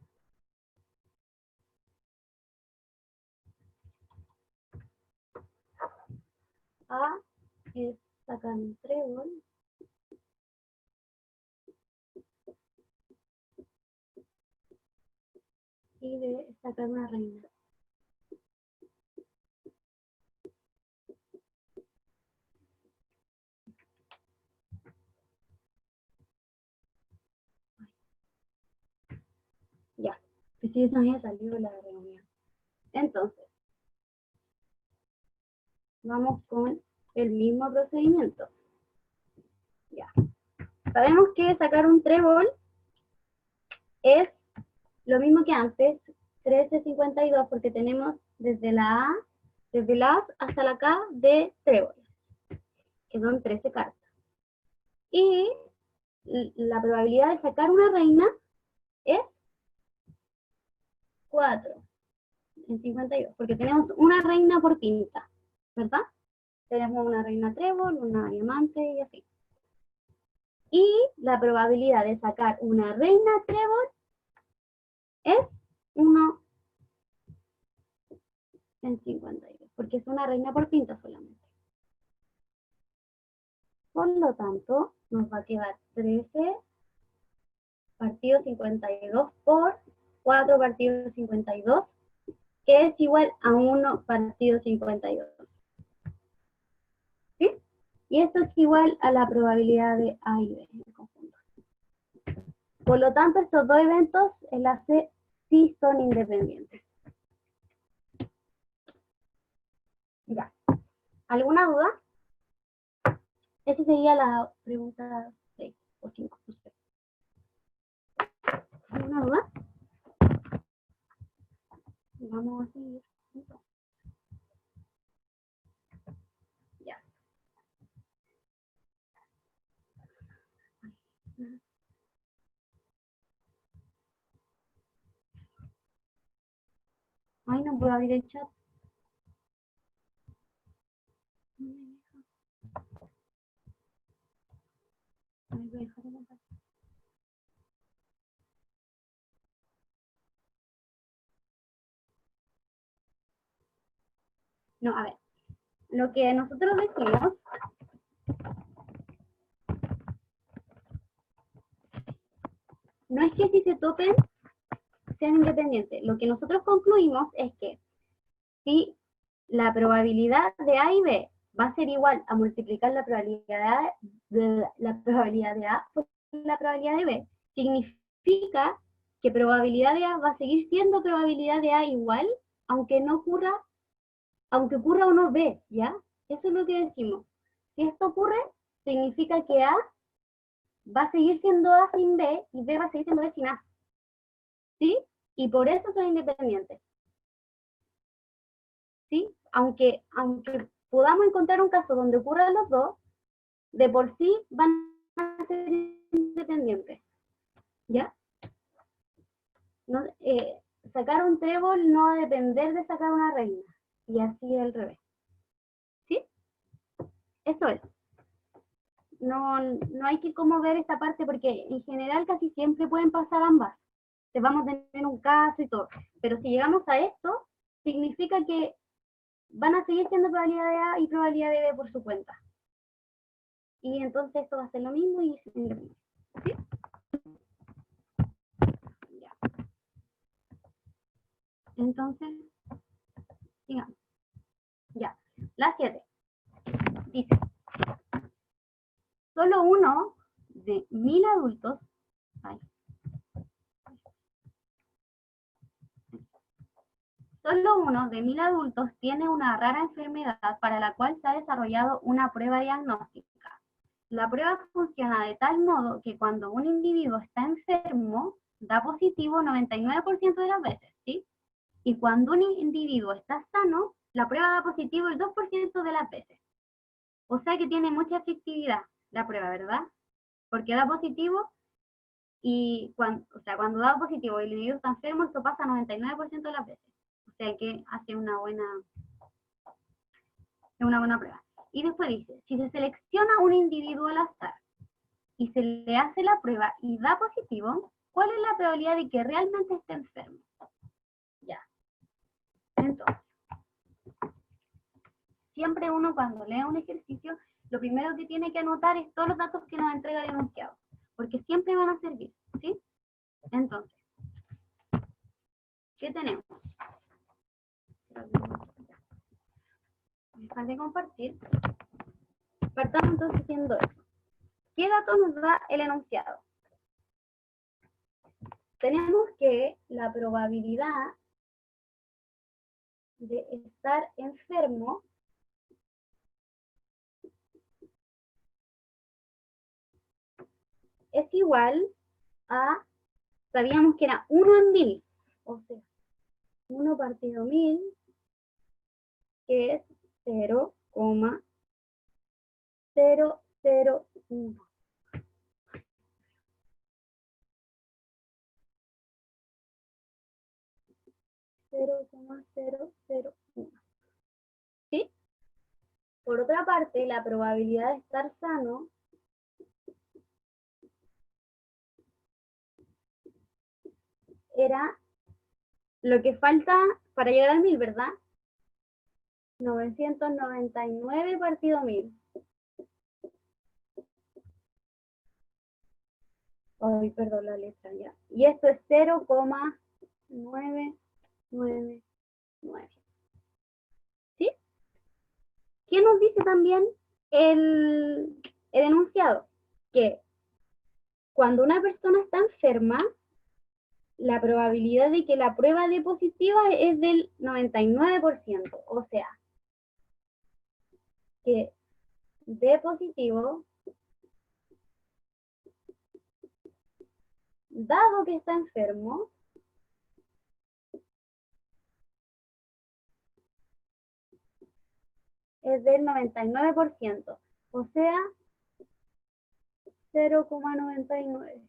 S1: A es sacar un trébol y B es sacar una reina. Ya, pues sí, nos había salido la reunión. Entonces, vamos con el mismo procedimiento. Ya. Sabemos que sacar un trébol es lo mismo que antes, 1352, porque tenemos desde la A hasta la K de tréboles, que son 13 cartas. Y la probabilidad de sacar una reina es 4 en 52, porque tenemos una reina por pinta, ¿verdad? Tenemos una reina trébol, una diamante y así. Y la probabilidad de sacar una reina trébol es 1 en 52, porque es una reina por pinta solamente. Por lo tanto, nos va a quedar 13 partido 52 por 4 partido 52, que es igual a 1 partido 52. ¿Sí? Y esto es igual a la probabilidad de A y B en el conjunto. Por lo tanto, estos dos eventos en la C sí son independientes. Ya. ¿Alguna duda? Esa sería la pregunta 6 o 5. No sé. ¿Alguna duda? Vamos a seguir. Ya. Ay, no puedo abrir el chat. No, a ver. Lo que nosotros decimos no es que si se topen sean independientes. Lo que nosotros concluimos es que si la probabilidad de A y B va a ser igual a multiplicar la probabilidad de A por la probabilidad de B, significa que probabilidad de A va a seguir siendo probabilidad de A igual, aunque no ocurra, aunque ocurra o no B, ¿ya? Eso es lo que decimos. Si esto ocurre, significa que A va a seguir siendo A sin B y B va a seguir siendo B sin A. ¿Sí? Y por eso son independientes. ¿Sí? Aunque podamos encontrar un caso donde ocurran los dos, de por sí van a ser independientes. ¿Ya? No, sacar un trébol no va a depender de sacar una reina. Y así al revés. ¿Sí? Eso es. No, no hay que como ver esta parte porque en general casi siempre pueden pasar ambas. Te vamos a tener un caso y todo. Pero si llegamos a esto, significa que van a seguir siendo probabilidad de A y probabilidad de B por su cuenta. Y entonces esto va a ser lo mismo y es independiente. ¿Sí? Ya. Entonces, digamos, ya. La 7 dice, solo uno de 1000 adultos, ay, solo uno de 1000 adultos tiene una rara enfermedad para la cual se ha desarrollado una prueba diagnóstica. la prueba funciona de tal modo que cuando un individuo está enfermo, da positivo 99% de las veces, ¿sí? Y cuando un individuo está sano, la prueba da positivo el 2% de las veces. O sea que tiene mucha efectividad la prueba, ¿verdad? Porque da positivo y cuando da positivo y el individuo está enfermo, esto pasa 99% de las veces. O sea que hace una buena prueba. Y después dice, si se selecciona un individuo al azar y se le hace la prueba y da positivo, ¿cuál es la probabilidad de que realmente esté enfermo? Ya. Entonces, siempre uno cuando lee un ejercicio, lo primero que tiene que anotar es todos los datos que nos entrega el enunciado, porque siempre van a servir, ¿sí? Entonces, ¿qué tenemos? Dejar de compartir. Partamos entonces haciendo eso. ¿Qué datos nos da el enunciado? Tenemos que la probabilidad de estar enfermo es igual a, sabíamos que era 1 en 1000, o sea, 1 partido 1000, que es 0,001. 0,001. ¿Sí? Por otra parte, la probabilidad de estar sano era lo que falta para llegar al 1000, ¿verdad? 999 partido 1000. Ay, perdón la letra ya. Y esto es 0,999. ¿Sí? ¿Qué nos dice también el enunciado? Que cuando una persona está enferma, la probabilidad de que la prueba dé positiva es del 99%. O sea, que dé positivo, dado que está enfermo, es del 99%. O sea, 0,99.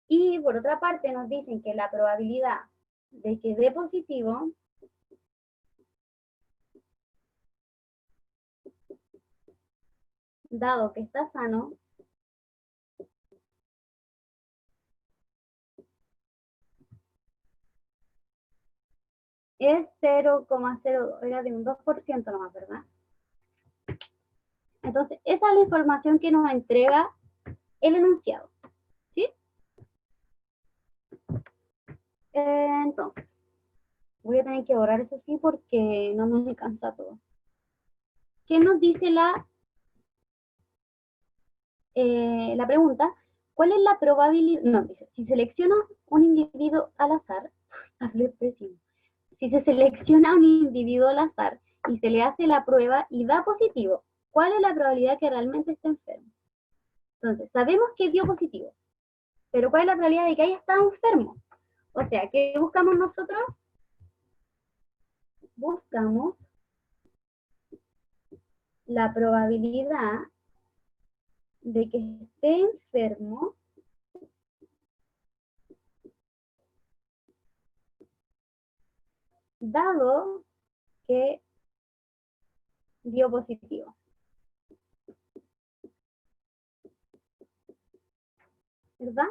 S1: Y por otra parte nos dicen que la probabilidad de que dé positivo dado que está sano es 0,02, era de un 2% nomás, ¿verdad? Entonces, esa es la información que nos entrega el enunciado, ¿sí? Entonces, voy a tener que borrar eso sí porque no me alcanza todo. ¿Qué nos dice la pregunta? ¿Cuál es la probabilidad? No, dice, si selecciona un individuo al azar, hazle pésimo. Si se selecciona un individuo al azar y se le hace la prueba y da positivo, ¿cuál es la probabilidad que realmente esté enfermo? Entonces, sabemos que dio positivo, pero ¿cuál es la probabilidad de que haya estado enfermo? O sea, ¿qué buscamos nosotros? Buscamos la probabilidad de que esté enfermo dado que dio positivo. ¿Verdad?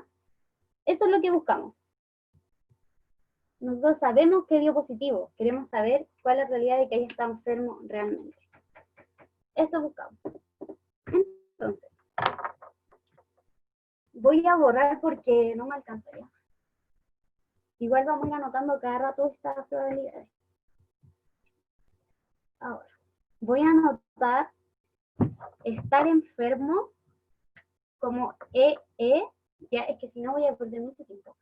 S1: Eso es lo que buscamos. Nosotros sabemos que dio positivo. Queremos saber cuál es la realidad de que haya estado enfermo realmente. Eso buscamos. Entonces, voy a borrar porque no me alcanzaría. Igual vamos a ir anotando cada rato estas probabilidades. Ahora, voy a anotar estar enfermo como EE, ya es que si no voy a perder mucho tiempo.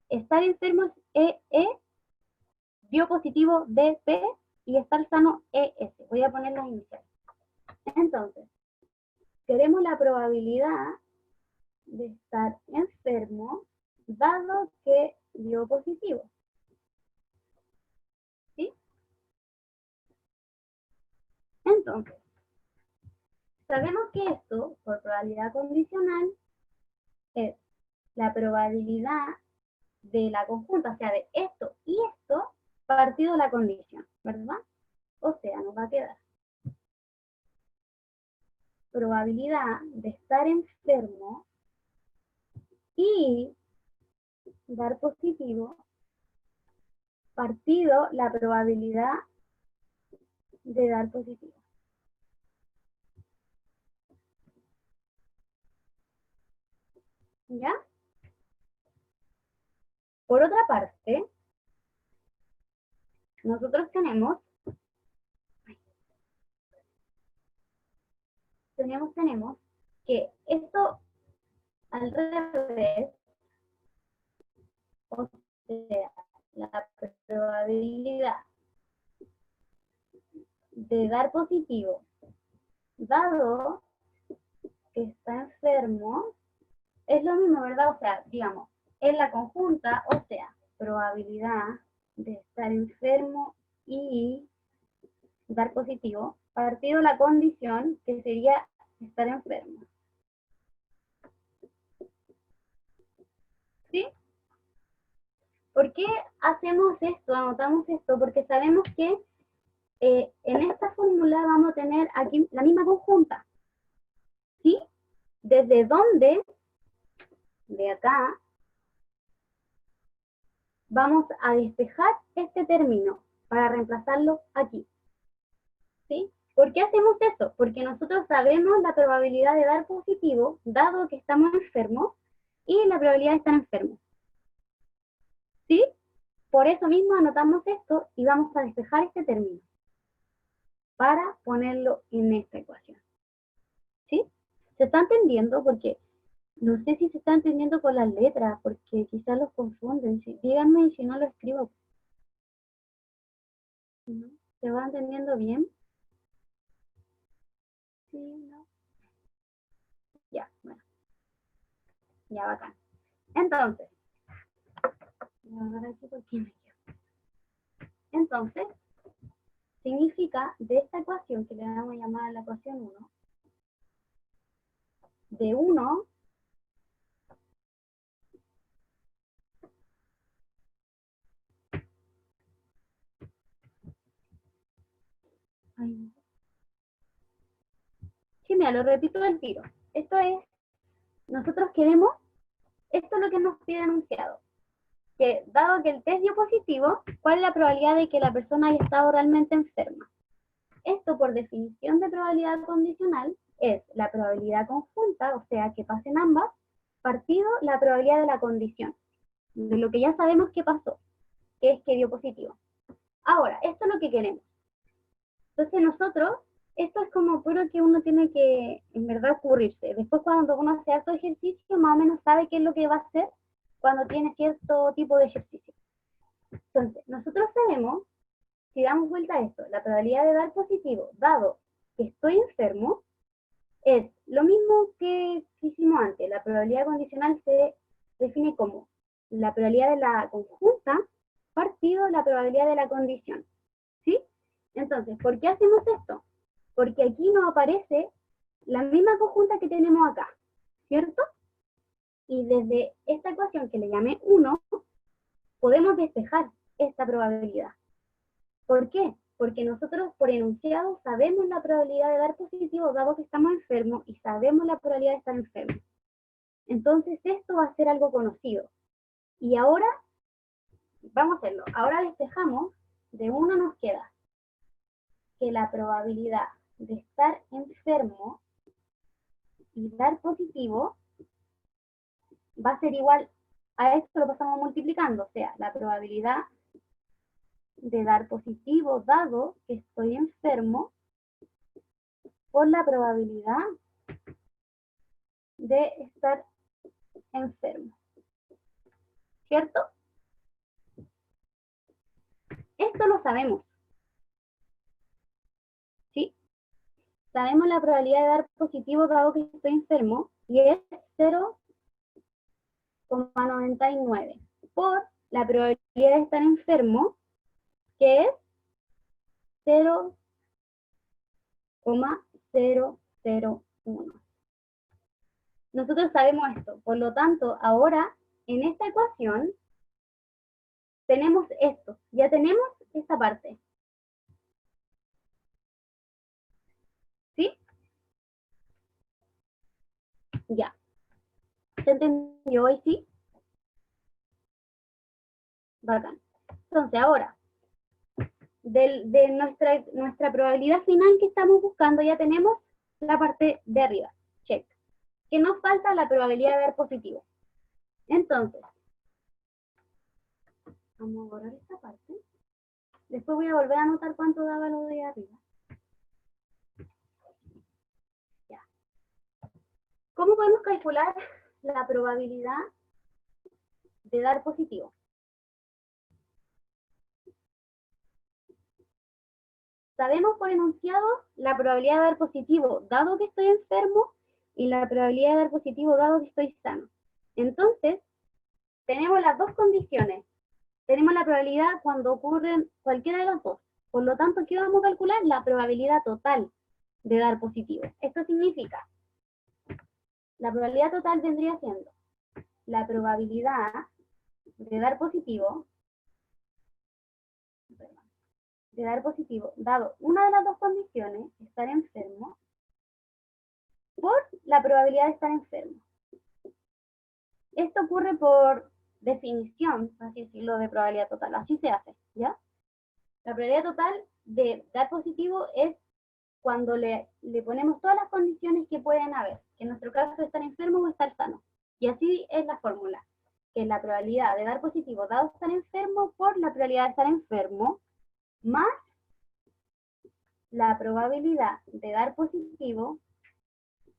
S1: Estar enfermo es EE, dio positivo DP y estar sano ES. Voy a poner las iniciales. Entonces, queremos la probabilidad de estar enfermo dado que dio positivo. ¿Sí? Entonces, sabemos que esto, por probabilidad condicional, es la probabilidad de la conjunta, o sea, de esto y esto, partido la condición, ¿verdad? O sea, nos va a quedar probabilidad de estar enfermo y dar positivo partido la probabilidad de dar positivo. ¿Ya? Por otra parte, nosotros tenemos que esto al revés, o sea, la probabilidad de dar positivo, dado que está enfermo, es lo mismo, ¿verdad? O sea, digamos, en la conjunta, o sea, probabilidad de estar enfermo y dar positivo, partido la condición que sería estar enfermo. ¿Sí? ¿Por qué hacemos esto, anotamos esto? Porque sabemos que en esta fórmula vamos a tener aquí la misma conjunta. ¿Sí? ¿Desde dónde? De acá vamos a despejar este término para reemplazarlo aquí. ¿Sí? ¿Por qué hacemos eso? Porque nosotros sabemos la probabilidad de dar positivo, dado que estamos enfermos, y la probabilidad de estar enfermos. ¿Sí? Por eso mismo anotamos esto y vamos a despejar este término para ponerlo en esta ecuación. ¿Sí? ¿Se está entendiendo? Porque no sé si se está entendiendo con las letras, porque quizás los confunden. Sí, díganme si no lo escribo. ¿No? ¿Se va entendiendo bien? Sí, no. Ya, bueno. Ya, bacán. Entonces, voy a ver aquí porque me quedo. Entonces, significa de esta ecuación, que le vamos a llamar la ecuación 1, de 1 ay, sí, mira, lo repito del tiro. Esto es, nosotros queremos, esto es lo que nos pide enunciado, que dado que el test dio positivo, ¿cuál es la probabilidad de que la persona haya estado realmente enferma? Esto, por definición de probabilidad condicional, es la probabilidad conjunta, o sea, que pasen ambas, partido la probabilidad de la condición, de lo que ya sabemos que pasó, que es que dio positivo. Ahora, esto es lo que queremos. Entonces nosotros, esto es como puro que uno tiene que, en verdad, ocurrirse. Después cuando uno hace harto ejercicio, más o menos sabe qué es lo que va a hacer cuando tiene cierto tipo de ejercicio. Entonces, nosotros sabemos, si damos vuelta a esto, la probabilidad de dar positivo, dado que estoy enfermo, es lo mismo que hicimos antes. La probabilidad condicional se define como la probabilidad de la conjunta partido la probabilidad de la condición. ¿Sí? Entonces, ¿por qué hacemos esto? Porque aquí nos aparece la misma conjunta que tenemos acá, ¿cierto? Y desde esta ecuación que le llamé 1, podemos despejar esta probabilidad. ¿Por qué? Porque nosotros por enunciado sabemos la probabilidad de dar positivo dado que estamos enfermos y sabemos la probabilidad de estar enfermos. Entonces esto va a ser algo conocido. Y ahora, vamos a hacerlo. Ahora despejamos, de 1 nos queda que la probabilidad de estar enfermo y dar positivo va a ser igual a esto, lo pasamos multiplicando, o sea, la probabilidad de dar positivo dado que estoy enfermo por la probabilidad de estar enfermo. ¿Cierto? Esto lo sabemos. ¿Sí? sabemos la probabilidad de dar positivo dado que estoy enfermo, y es 0,99 por la probabilidad de estar enfermo, que es 0,001. Nosotros sabemos esto, por lo tanto, ahora en esta ecuación tenemos esto, ya tenemos esta parte. ¿Sí? Ya. ¿Se entendió hoy? Sí. Bacán. Entonces, ahora, de nuestra probabilidad final que estamos buscando, ya tenemos la parte de arriba. Check. Que nos falta la probabilidad de dar positivo. Entonces, vamos a borrar esta parte. Después voy a volver a anotar cuánto daba lo de arriba. Ya. ¿Cómo podemos calcular la probabilidad de dar positivo? Sabemos por enunciado la probabilidad de dar positivo dado que estoy enfermo y la probabilidad de dar positivo dado que estoy sano. Entonces, tenemos las dos condiciones. Tenemos la probabilidad cuando ocurren cualquiera de las dos. Por lo tanto, ¿qué vamos a calcular? La probabilidad total de dar positivo. Esto significa, la probabilidad total vendría siendo la probabilidad de dar positivo, dado una de las dos condiciones, estar enfermo, por la probabilidad de estar enfermo. Esto ocurre por definición, así decirlo, de probabilidad total. Así se hace, ¿ya? La probabilidad total de dar positivo es cuando le ponemos todas las condiciones que pueden haber, que en nuestro caso es estar enfermo o estar sano. Y así es la fórmula, que es la probabilidad de dar positivo dado estar enfermo por la probabilidad de estar enfermo, más la probabilidad de dar positivo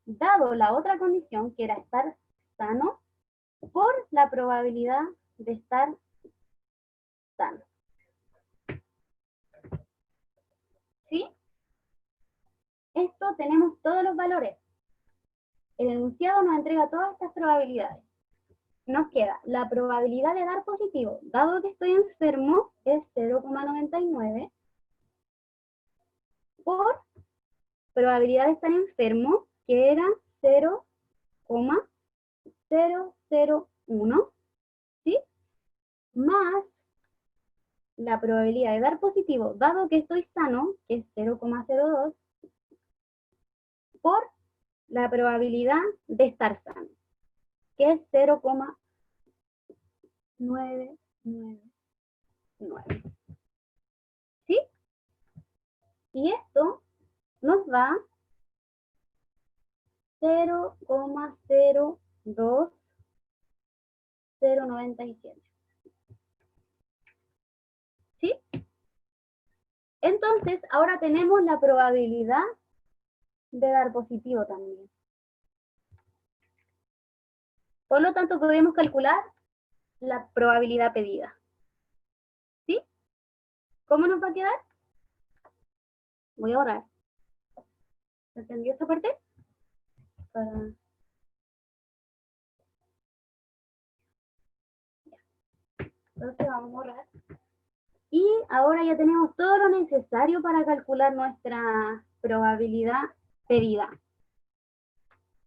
S1: dado la otra condición, que era estar sano, por la probabilidad de estar sano. ¿Sí? Esto tenemos todos los valores. El enunciado nos entrega todas estas probabilidades. Nos queda la probabilidad de dar positivo, dado que estoy enfermo, es 0,99, por probabilidad de estar enfermo, que era 0,001, ¿sí? Más la probabilidad de dar positivo, dado que estoy sano, que es 0,02, por la probabilidad de estar sano, que es 0,999. ¿Sí? Y esto nos da 0,02097. ¿Sí? Entonces, ahora tenemos la probabilidad de dar positivo también. Por lo tanto, podemos calcular la probabilidad pedida. ¿Sí? ¿Cómo nos va a quedar? Voy a borrar. ¿Se entendió esta parte? Entonces vamos a borrar. Y ahora ya tenemos todo lo necesario para calcular nuestra probabilidad pedida.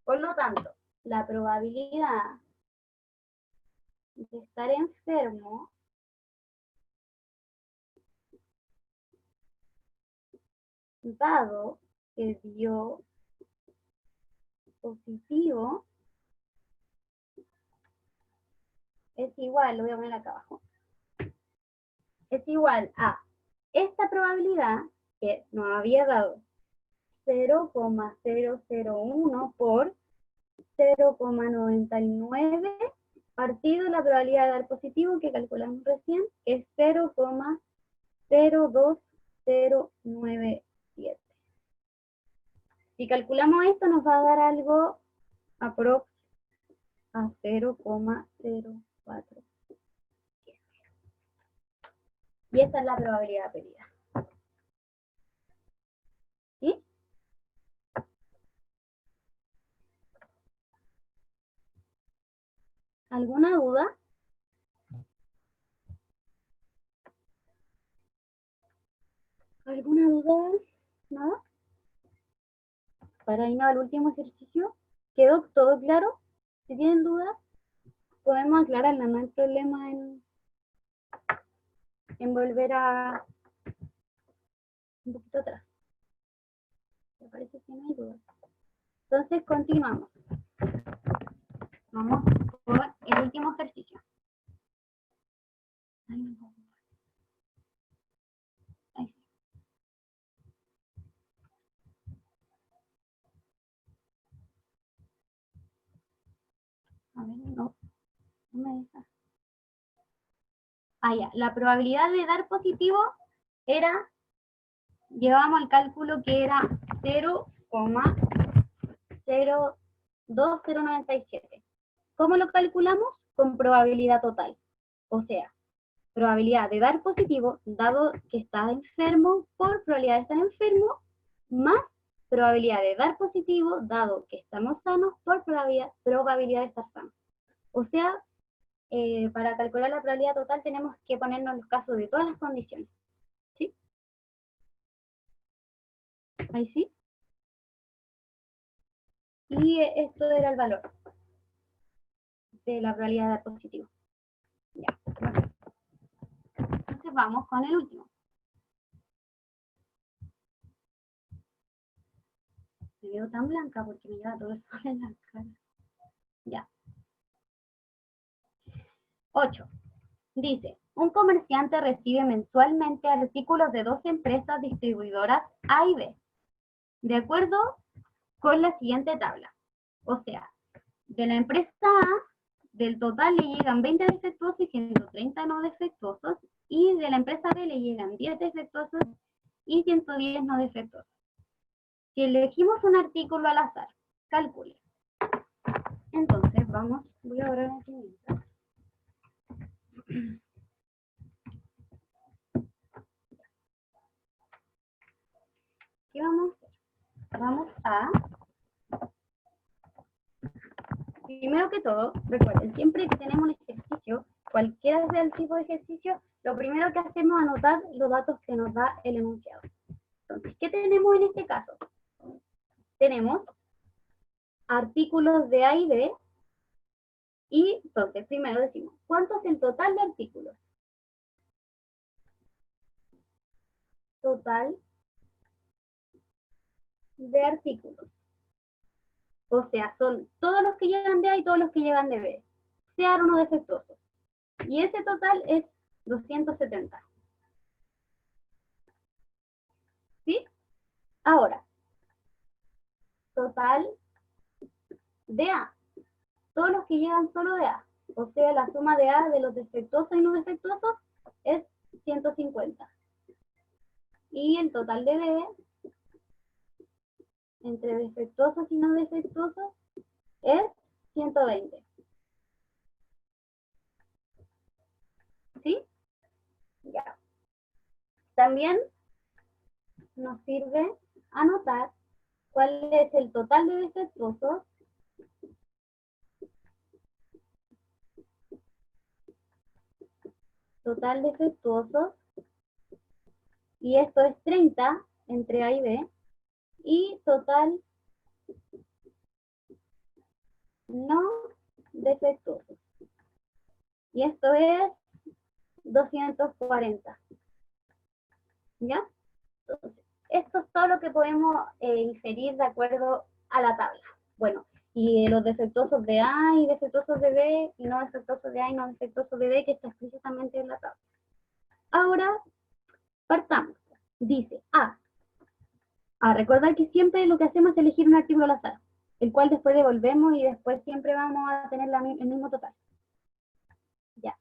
S1: Por lo tanto, la probabilidad de estar enfermo dado que dio positivo es igual, lo voy a poner acá abajo, es igual a esta probabilidad que nos había dado 0,001 por 0,99 partido la probabilidad de dar positivo que calculamos recién, que es 0,02097. Si calculamos esto nos va a dar algo aprox a 0,04. Y esta es la probabilidad pedida. ¿Sí? ¿Alguna duda? ¿Alguna duda? ¿Nada? Para irnos al último ejercicio. ¿Quedó todo claro? Si tienen dudas, podemos aclararla, no hay problema en volver a un poquito atrás. Me parece que no hay dudas. Entonces, continuamos. Vamos por el último ejercicio. Ahí sí. A ver, no me deja. Ah, ya. La probabilidad de dar positivo era, llevábamos el cálculo que era 0,02097. ¿Cómo lo calculamos? Con probabilidad total. O sea, probabilidad de dar positivo, dado que está enfermo, por probabilidad de estar enfermo, más probabilidad de dar positivo, dado que estamos sanos, por probabilidad de estar sanos. O sea, para calcular la probabilidad total tenemos que ponernos los casos de todas las condiciones. ¿Sí? Ahí sí. Y esto era el valor de la probabilidad de dar positivo. Ya. Entonces vamos con el último. Me veo tan blanca porque me lleva todo el sol en la cara. Ya. 8. Dice, un comerciante recibe mensualmente artículos de 2 empresas distribuidoras A y B, de acuerdo con la siguiente tabla. O sea, de la empresa A, del total le llegan 20 defectuosos y 130 no defectuosos, y de la empresa B le llegan 10 defectuosos y 110 no defectuosos. Si elegimos un artículo al azar, calcule. Entonces, voy a borrar aquí mientras. ¿Qué vamos a hacer? Vamos a, primero que todo, recuerden, siempre que tenemos un ejercicio, cualquiera sea el tipo de ejercicio, lo primero que hacemos es anotar los datos que nos da el enunciado. Entonces, ¿qué tenemos en este caso? Tenemos artículos de A y B, y entonces primero decimos, ¿cuánto es el total de artículos? Total de artículos. O sea, son todos los que llegan de A y todos los que llegan de B, sean o no defectuosos. Y ese total es 270. ¿Sí? Ahora, total de A. Todos los que llegan solo de A. O sea, la suma de A de los defectuosos y no defectuosos es 150. Y el total de B, entre defectuosos y no defectuosos, es 120. ¿Sí? Ya. También nos sirve anotar cuál es el total de defectuosos y esto es 30 entre A y B, y total no defectuosos. Y esto es 240. ¿Ya? Entonces, esto es todo lo que podemos inferir de acuerdo a la tabla. Bueno, y los defectuosos de A y defectuosos de B, y no defectuosos de A y no defectuosos de B, que está explícitamente en la tabla. Ahora, partamos. Dice A, recordar que siempre lo que hacemos es elegir un artículo al azar, el cual después devolvemos y después siempre vamos a tener el mismo total. Ya.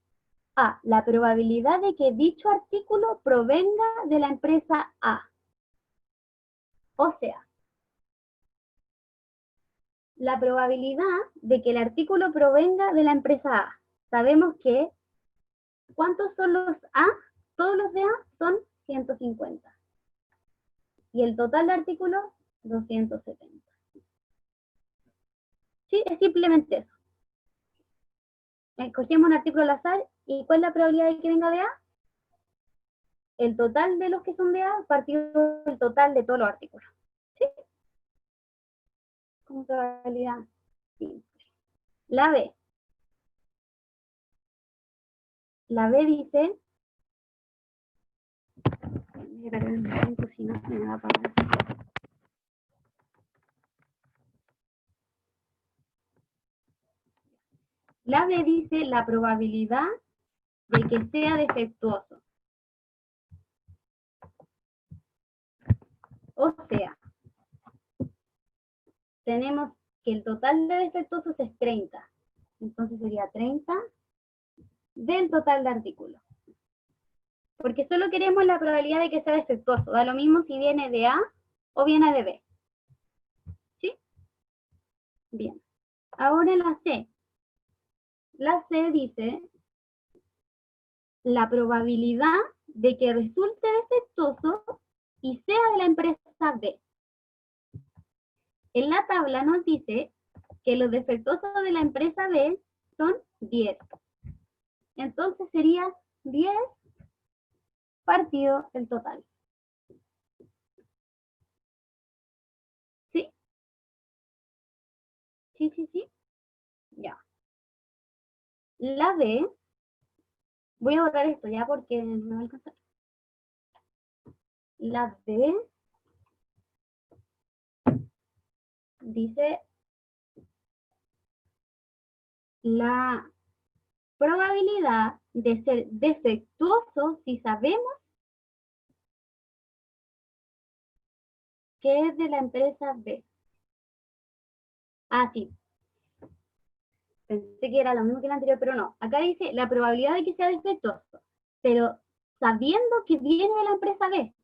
S1: A, la probabilidad de que dicho artículo provenga de la empresa A. O sea, la probabilidad de que el artículo provenga de la empresa A. Sabemos que, ¿cuántos son los A? Todos los de A son 150. Y el total de artículos, 270. Sí, es simplemente eso. Escogemos un artículo al azar, ¿y cuál es la probabilidad de que venga de A? El total de los que son de A partido del total de todos los artículos. ¿Sí? Como probabilidad simple. La B. La B dice, si no se me va a parar. La B dice la probabilidad de que sea defectuoso. O sea, tenemos que el total de defectuosos es 30. Entonces sería 30 del total de artículos. Porque solo queremos la probabilidad de que sea defectuoso. Da lo mismo si viene de A o viene de B. ¿Sí? Bien. Ahora la C. La C dice la probabilidad de que resulte defectuoso y sea de la empresa B. En la tabla nos dice que los defectuosos de la empresa B son 10. Entonces sería 10 partido el total. ¿Sí? Sí, sí, sí. Ya. La B, voy a borrar esto ya porque no va a alcanzar. La B dice la probabilidad de ser defectuoso si sabemos que es de la empresa B. Ah, sí. Pensé que era lo mismo que el anterior, pero no. Acá dice la probabilidad de que sea defectuoso, pero sabiendo que viene de la empresa B.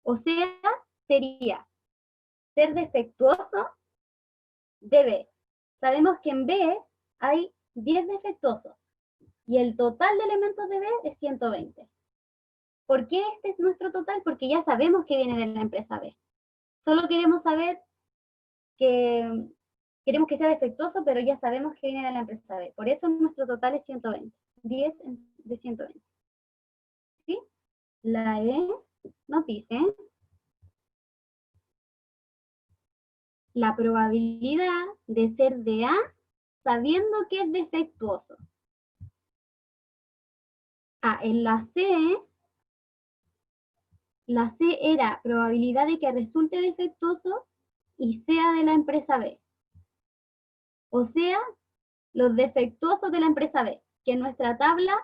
S1: O sea, sería ser defectuoso de B. Sabemos que en B hay 10 defectuosos y el total de elementos de B es 120. ¿Por qué este es nuestro total? Porque ya sabemos que viene de la empresa B. Solo queremos saber que queremos que sea defectuoso, pero ya sabemos que viene de la empresa B. Por eso nuestro total es 120. 10 de 120. ¿Sí? La E nos dice la probabilidad de ser de A sabiendo que es defectuoso. Ah, en la C era probabilidad de que resulte defectuoso y sea de la empresa B. O sea, los defectuosos de la empresa B, que en nuestra tabla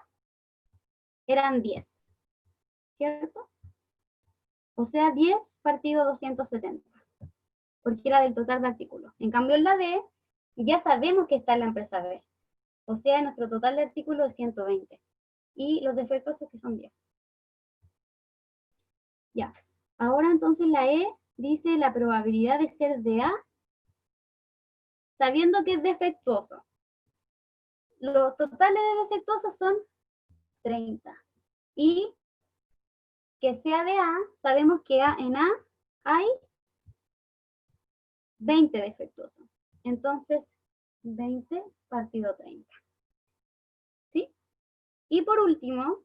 S1: eran 10. ¿Cierto? O sea, 10 partido 270. Porque era del total de artículos. En cambio, en la D, ya sabemos que está en la empresa B. O sea, nuestro total de artículos es 120. Y los defectuosos que son 10. Ya. Ahora entonces la E dice la probabilidad de ser de A sabiendo que es defectuoso. Los totales de defectuosos son 30. Y que sea de A, sabemos que en A hay 20 defectuosos. Entonces, 20 partido 30. ¿Sí? Y por último,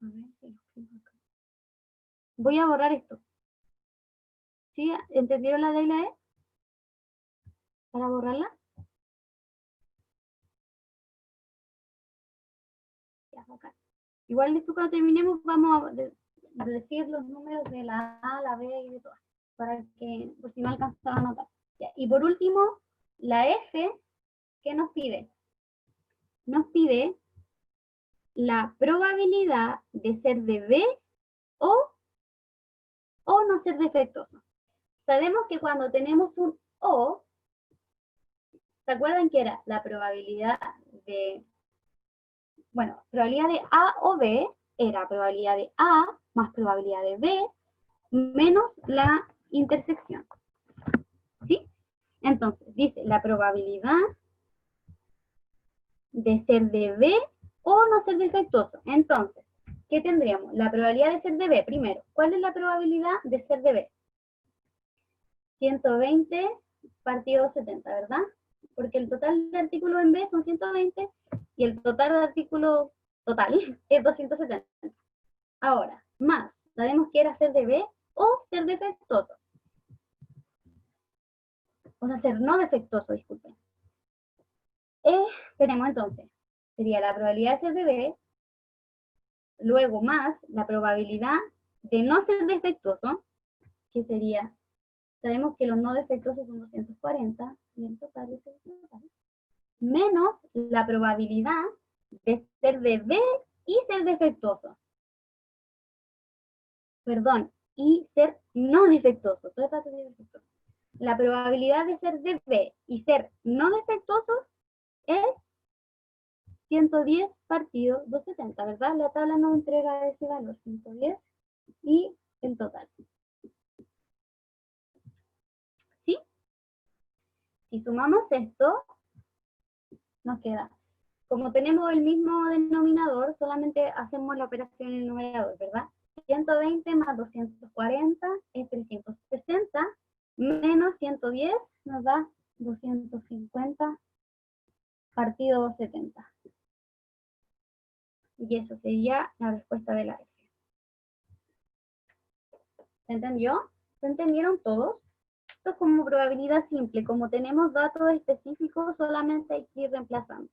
S1: a ver si lo escribo acá. Voy a borrar esto. ¿Sí? ¿Entendieron la D y la E? Para borrarla. Ya, acá. Igual después cuando terminemos vamos a decir los números de la A, la B y de todas. Para que, por si no alcanzaba a anotar. Ya. Y por último, la F, ¿qué nos pide? Nos pide la probabilidad de ser de B o no ser defectuoso. Sabemos que cuando tenemos un O, ¿se acuerdan que era la probabilidad de, bueno, probabilidad de A o B era probabilidad de A más probabilidad de B menos la intersección? ¿Sí? Entonces, dice la probabilidad de ser de B o no ser defectuoso. Entonces, ¿qué tendríamos? La probabilidad de ser de B, primero. ¿Cuál es la probabilidad de ser de B? 120 partido 70, ¿verdad? porque el total de artículos en B son 120 y el total de artículos total es 270. Ahora, más, sabemos que era ser de B o ser defectuoso. O sea, ser no defectuoso, disculpen. Tenemos entonces, sería la probabilidad de ser de B, luego más la probabilidad de no ser defectuoso, que sería, sabemos que los no defectuosos son 240, y el total es el total, menos la probabilidad de ser de B y ser defectuoso. Perdón, y ser no defectuoso. Todo está defectuoso. La probabilidad de ser de B y ser no defectuoso es 110 partido 270, ¿verdad? La tabla nos entrega ese valor, 110 y el total. ¿Sí? Si sumamos esto, nos queda, como tenemos el mismo denominador, solamente hacemos la operación en el numerador, ¿verdad? 120 más 240 es 360, menos 110 nos da 250 partido 270. Y eso sería la respuesta de la F. ¿Se entendió? ¿Se entendieron todos? Esto es como probabilidad simple. Como tenemos datos específicos, solamente hay que ir reemplazando.